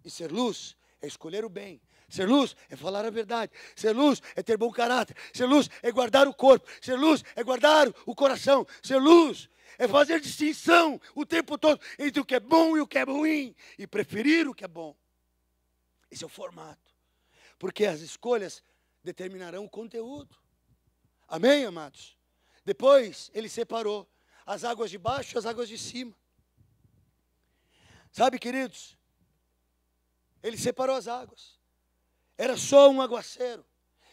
e ser luz é escolher o bem. Ser luz é falar a verdade. Ser luz é ter bom caráter. Ser luz é guardar o corpo. Ser luz é guardar o coração. Ser luz é fazer distinção o tempo todo entre o que é bom e o que é ruim. E preferir o que é bom. Esse é o formato. Porque as escolhas determinarão o conteúdo. Amém, amados? Depois ele separou as águas de baixo e as águas de cima. Sabe, queridos? Ele separou as águas. Era só um aguaceiro.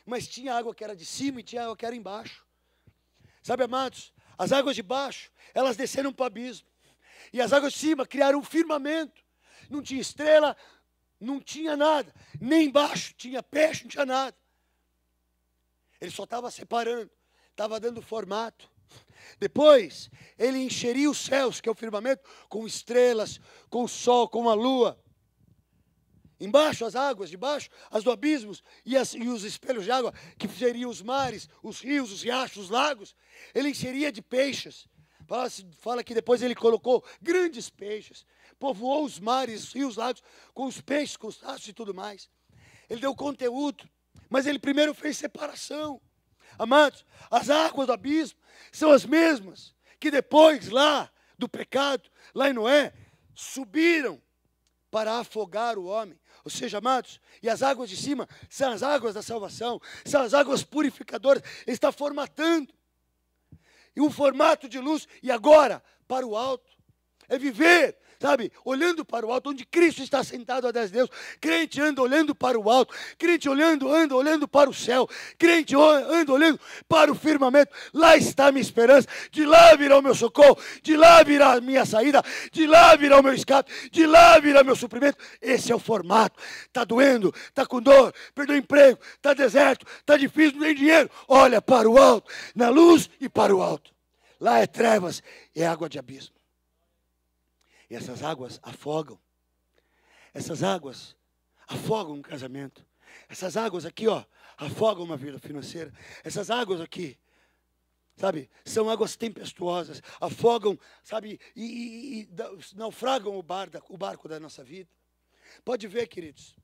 Mas tinha água que era de cima e tinha água que era embaixo. Sabe, amados? As águas de baixo, elas desceram para o abismo. E as águas de cima criaram um firmamento. Não tinha estrela, não tinha nada. Nem embaixo tinha peixe, não tinha nada. Ele só estava separando, estava dando formato. Depois, ele encheria os céus, que é o firmamento, com estrelas, com o sol, com a lua. Embaixo as águas, debaixo as do abismo e os espelhos de água, que seriam os mares, os rios, os riachos, os lagos. Ele encheria de peixes. Fala que depois ele colocou grandes peixes, povoou os mares, os rios, os lagos, com os peixes, com os crustáceos e tudo mais. Ele deu conteúdo, mas ele primeiro fez separação. Amados, as águas do abismo são as mesmas que depois lá do pecado, lá em Noé, subiram para afogar o homem. Ou seja, amados, e as águas de cima são as águas da salvação, são as águas purificadoras. Ele está formatando. E um formato de luz, e agora, para o alto. É viver, sabe, olhando para o alto, onde Cristo está sentado à destra de Deus. Crente anda olhando para o alto. Crente anda olhando para o céu. Crente anda olhando para o firmamento. Lá está a minha esperança. De lá virá o meu socorro. De lá virá a minha saída. De lá virá o meu escape. De lá virá o meu suprimento. Esse é o formato. Está doendo, está com dor, perdeu o emprego, está deserto, está difícil, não tem dinheiro. Olha para o alto, na luz e para o alto. Lá é trevas e é água de abismo. E essas águas afogam. Essas águas afogam um casamento. Essas águas aqui, ó, afogam uma vida financeira. Essas águas aqui, sabe, são águas tempestuosas. Afogam, sabe, e naufragam o barco da nossa vida. Pode ver, queridos,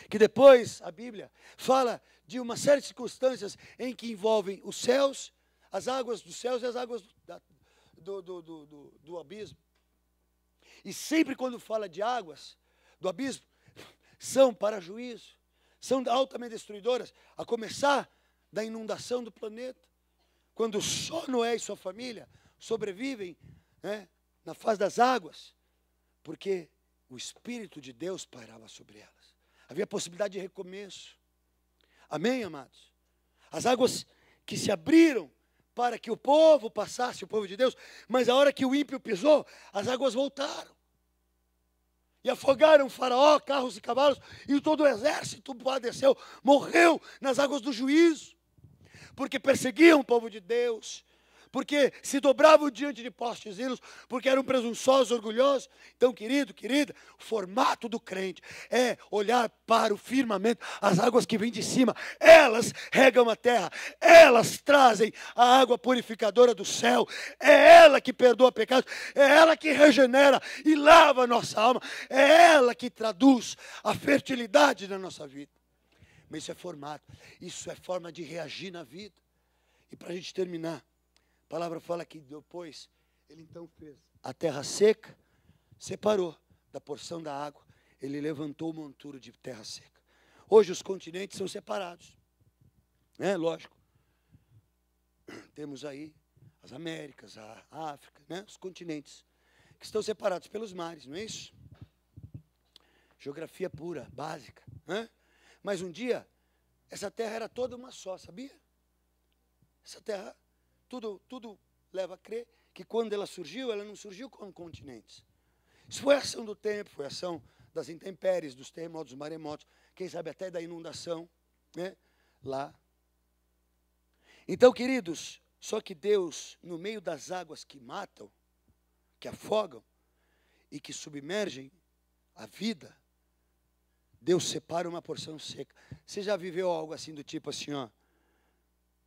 que depois a Bíblia fala de uma série de circunstâncias em que envolvem os céus, as águas dos céus e as águas do abismo. E sempre quando fala de águas do abismo, são para juízo, são altamente destruidoras, a começar da inundação do planeta. Quando só Noé e sua família sobrevivem, né, na face das águas, porque o Espírito de Deus pairava sobre elas. Havia possibilidade de recomeço. Amém, amados? As águas que se abriram para que o povo passasse, o povo de Deus, mas a hora que o ímpio pisou, as águas voltaram. E afogaram o faraó, carros e cavalos, e todo o exército padeceu, morreu nas águas do juízo, porque perseguiam o povo de Deus, porque se dobravam diante de postes ídolos, porque eram presunçosos, orgulhosos. Então, querido, querida, o formato do crente é olhar para o firmamento, as águas que vêm de cima, elas regam a terra, elas trazem a água purificadora do céu, é ela que perdoa pecados, é ela que regenera e lava a nossa alma, é ela que traduz a fertilidade da nossa vida. Mas isso é formato, isso é forma de reagir na vida. E para a gente terminar, a palavra fala que depois ele então fez a terra seca, separou da porção da água, ele levantou o monturo de terra seca. Hoje os continentes são separados, né? Lógico. Temos aí as Américas, a África, né? Os continentes que estão separados pelos mares, não é isso? Geografia pura, básica, né? Mas um dia essa terra era toda uma só, sabia? Essa terra, tudo leva a crer que quando ela surgiu, ela não surgiu como continentes. Isso foi a ação do tempo, foi a ação das intempéries, dos terremotos, dos maremotos, quem sabe até da inundação, né? Lá. Então, queridos, só que Deus, no meio das águas que matam, que afogam e que submergem a vida, Deus separa uma porção seca. Você já viveu algo assim do tipo assim, ó,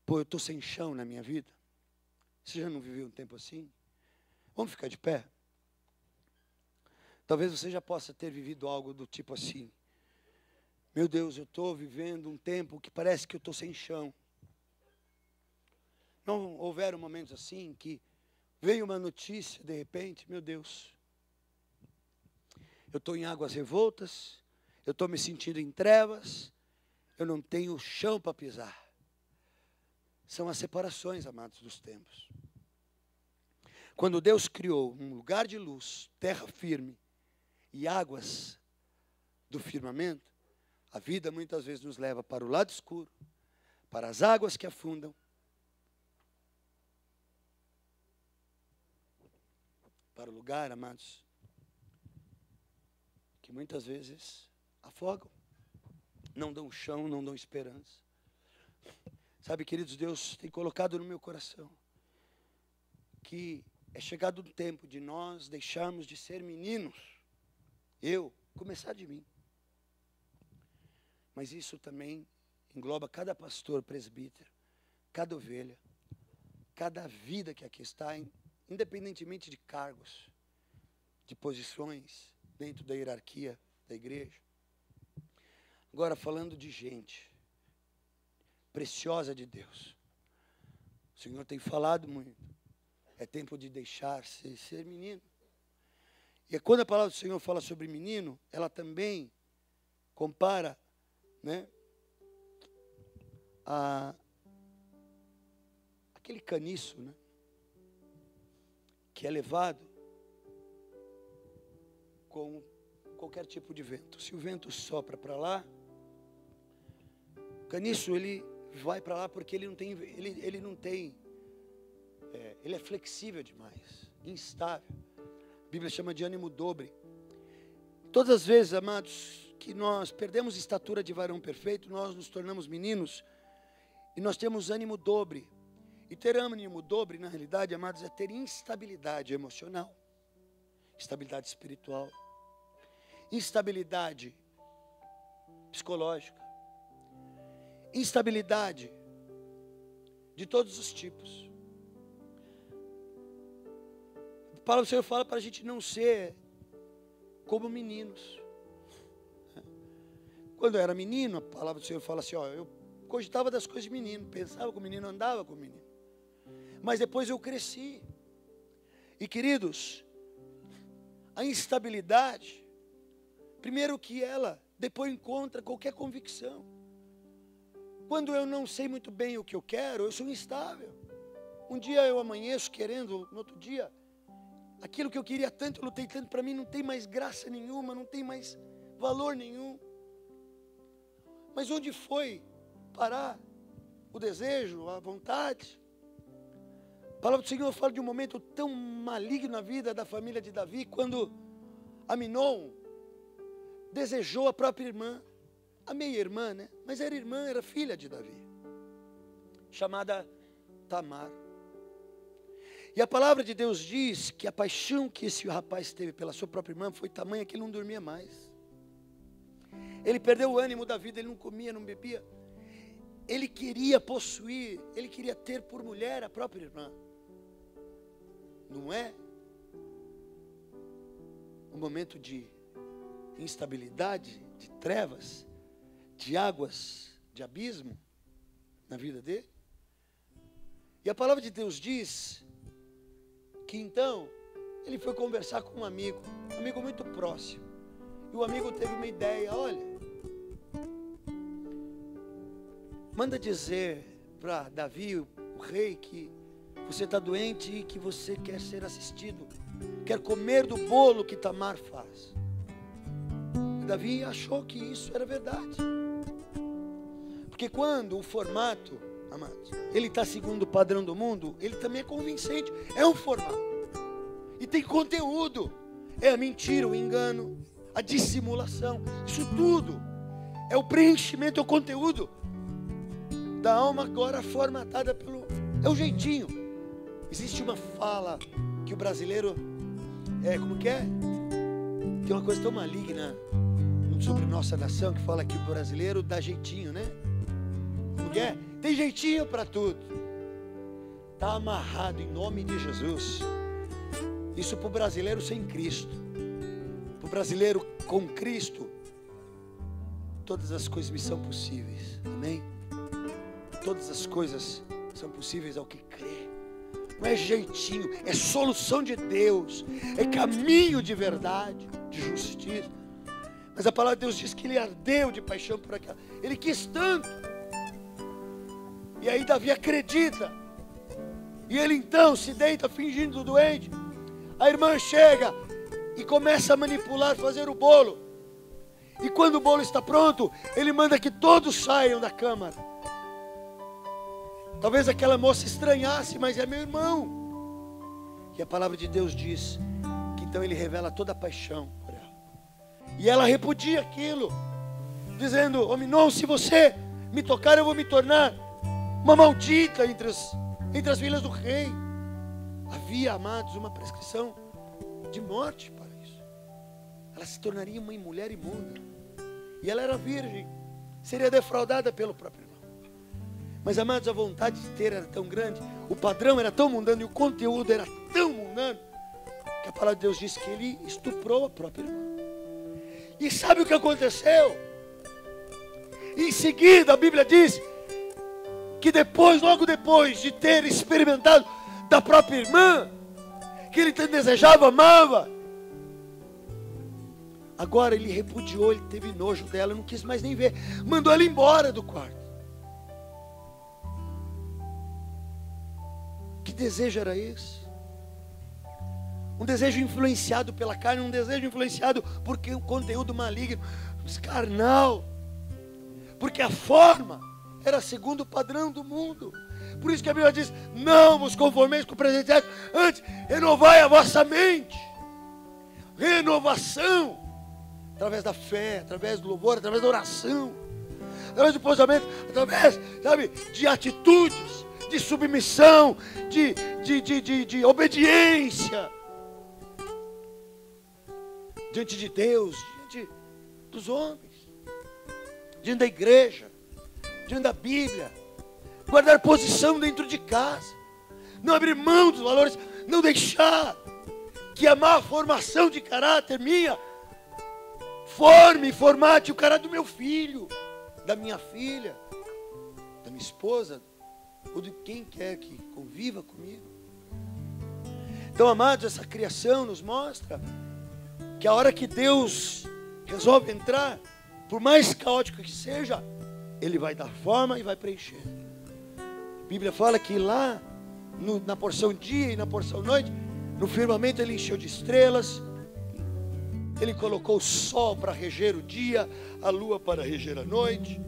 pô, eu estou sem chão na minha vida? Você já não viveu um tempo assim? Vamos ficar de pé? Talvez você já possa ter vivido algo do tipo assim. Meu Deus, eu estou vivendo um tempo que parece que eu estou sem chão. Não houveram momentos assim que veio uma notícia, de repente, meu Deus, eu estou em águas revoltas, eu estou me sentindo em trevas, eu não tenho chão para pisar. São as separações, amados, dos tempos. Quando Deus criou um lugar de luz, terra firme e águas do firmamento, a vida muitas vezes nos leva para o lado escuro, para as águas que afundam, para o lugar, amados, que muitas vezes afogam, não dão chão, não dão esperança. Sabe, queridos, Deus tem colocado no meu coração que é chegado o tempo de nós deixarmos de ser meninos. Começar de mim. Mas isso também engloba cada pastor, presbítero, cada ovelha, cada vida que aqui está, independentemente de cargos, de posições dentro da hierarquia da igreja. Agora, falando de gente preciosa de Deus, o Senhor tem falado muito. É tempo de deixar-se ser menino. E quando a palavra do Senhor fala sobre menino, ela também compara, né, aquele caniço, né, que é levado com qualquer tipo de vento. Se o vento sopra para lá, o caniço ele vai para lá porque ele é flexível demais, instável. A Bíblia chama de ânimo dobre. Todas as vezes, amados, que nós perdemos estatura de varão perfeito, nós nos tornamos meninos e nós temos ânimo dobre. E ter ânimo dobre, na realidade, amados, é ter instabilidade emocional, instabilidade espiritual, instabilidade psicológica, instabilidade de todos os tipos. A palavra do Senhor fala para a gente não ser como meninos. Quando eu era menino, a palavra do Senhor fala assim, eu cogitava das coisas de menino, pensava como menino, andava como menino. Mas depois eu cresci. E queridos, a instabilidade, primeiro que ela depois encontra qualquer convicção. Quando eu não sei muito bem o que eu quero, eu sou instável. Um dia eu amanheço querendo, no outro dia, aquilo que eu queria tanto, eu lutei tanto, para mim não tem mais graça nenhuma, não tem mais valor nenhum. Mas onde foi parar o desejo, a vontade? A palavra do Senhor fala de um momento tão maligno na vida da família de Davi, quando Aminon desejou a própria irmã, a meia-irmã, né? Mas era irmã, era filha de Davi, chamada Tamar. E a palavra de Deus diz que a paixão que esse rapaz teve pela sua própria irmã foi tamanha que ele não dormia mais. Ele perdeu o ânimo da vida, ele não comia, não bebia. Ele queria possuir, ele queria ter por mulher a própria irmã. Não é um momento de instabilidade, de trevas, de águas, de abismo na vida dele? E a palavra de Deus diz que então ele foi conversar com um amigo muito próximo. E o amigo teve uma ideia: olha, manda dizer para Davi, o rei, que você está doente e que você quer ser assistido, quer comer do bolo que Tamar faz. E Davi achou que isso era verdade. Porque quando o formato, amados, ele está segundo o padrão do mundo, ele também é convincente. É um formato. E tem conteúdo. É a mentira, o engano, a dissimulação. Isso tudo é o preenchimento, é o conteúdo da alma agora formatada pelo... É o jeitinho. Existe uma fala que o brasileiro... como que é? Tem uma coisa tão maligna sobre nossa nação que fala que o brasileiro dá jeitinho, né? Como que é? Tem jeitinho para tudo. Está amarrado em nome de Jesus. Isso para o brasileiro sem Cristo. Para o brasileiro com Cristo, todas as coisas me são possíveis. Amém? Todas as coisas são possíveis ao que crê. Não é jeitinho, é solução de Deus, é caminho de verdade, de justiça. Mas a palavra de Deus diz que ele ardeu de paixão por aquela. Ele quis tanto. E aí Davi acredita. E ele então se deita fingindo doente. A irmã chega e começa a manipular, fazer o bolo. E quando o bolo está pronto, ele manda que todos saiam da câmara. Talvez aquela moça estranhasse, mas é meu irmão. E a palavra de Deus diz que então ele revela toda a paixão por ela. E ela repudia aquilo. dizendo: homem, não, se você me tocar, eu vou me tornar uma maldita entre as filhas do rei. Havia, amados, uma prescrição de morte para isso. Ela se tornaria uma mulher imunda. E ela era virgem, seria defraudada pelo próprio irmão. Mas, amados, a vontade de ter era tão grande, o padrão era tão mundano e o conteúdo era tão mundano, que a palavra de Deus diz que ele estuprou a própria irmã. E sabe o que aconteceu? Em seguida, a Bíblia diz que depois, logo depois de ter experimentado da própria irmã, que ele tanto desejava, amava, agora ele repudiou, ele teve nojo dela, não quis mais nem ver, mandou ela embora do quarto. Que desejo era esse? Um desejo influenciado pela carne, um desejo influenciado por um conteúdo maligno, carnal, porque a forma era segundo o padrão do mundo. Por isso que a Bíblia diz: não vos conformeis com o presente século, antes renovai a vossa mente. Renovação, através da fé, através do louvor, através da oração, através do posicionamento, através, sabe, de atitudes, de submissão, de obediência diante de Deus, diante dos homens, diante da igreja, diante da Bíblia. Guardar posição dentro de casa, não abrir mão dos valores, não deixar que a má formação de caráter minha formate o caráter do meu filho, da minha filha, da minha esposa, ou de quem quer que conviva comigo. Então, amados, essa criação nos mostra que a hora que Deus resolve entrar, por mais caótico que seja, Ele vai dar forma e vai preencher. A Bíblia fala que lá, na porção dia e na porção noite, no firmamento Ele encheu de estrelas, Ele colocou o sol para reger o dia, a lua para reger a noite.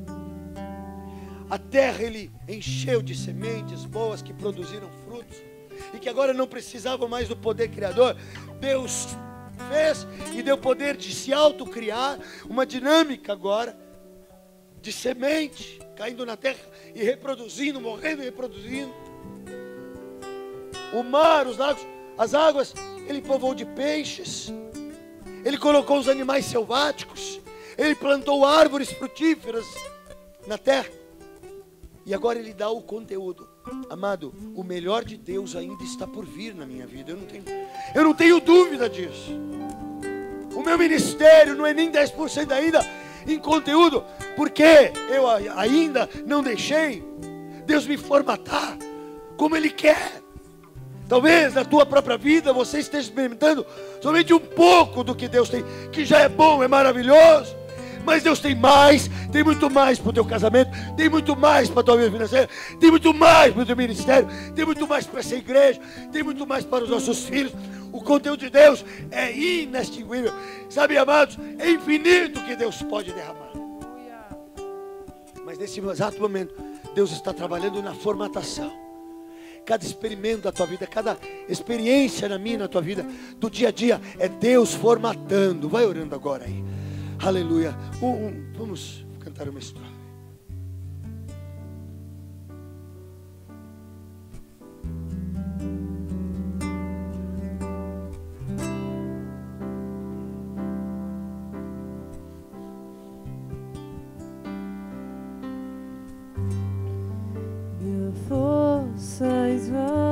A terra Ele encheu de sementes boas que produziram frutos, e que agora não precisavam mais do poder criador. Deus fez e deu poder de se autocriar, uma dinâmica agora de semente caindo na terra e reproduzindo, morrendo e reproduzindo. O mar, os lagos, as águas, Ele povoou de peixes, Ele colocou os animais selváticos, Ele plantou árvores frutíferas na terra. E agora Ele dá o conteúdo. Amado, o melhor de Deus ainda está por vir na minha vida. Eu não tenho dúvida disso. O meu ministério não é nem 10% ainda em conteúdo, porque eu ainda não deixei Deus me formatar como Ele quer. Talvez na tua própria vida você esteja experimentando somente um pouco do que Deus tem, que já é bom, é maravilhoso. Mas Deus tem mais, tem muito mais para o teu casamento, tem muito mais para a tua vida financeira, tem muito mais para o teu ministério, tem muito mais para essa igreja, tem muito mais para os nossos filhos. O conteúdo de Deus é inextinguível. Sabe, amados, é infinito o que Deus pode derramar. Mas nesse exato momento, Deus está trabalhando na formatação. Cada experimento da tua vida, cada experiência na minha, na tua vida, do dia a dia, é Deus formatando. Vai orando agora aí. Aleluia. Vamos cantar uma história. Minha força esvai.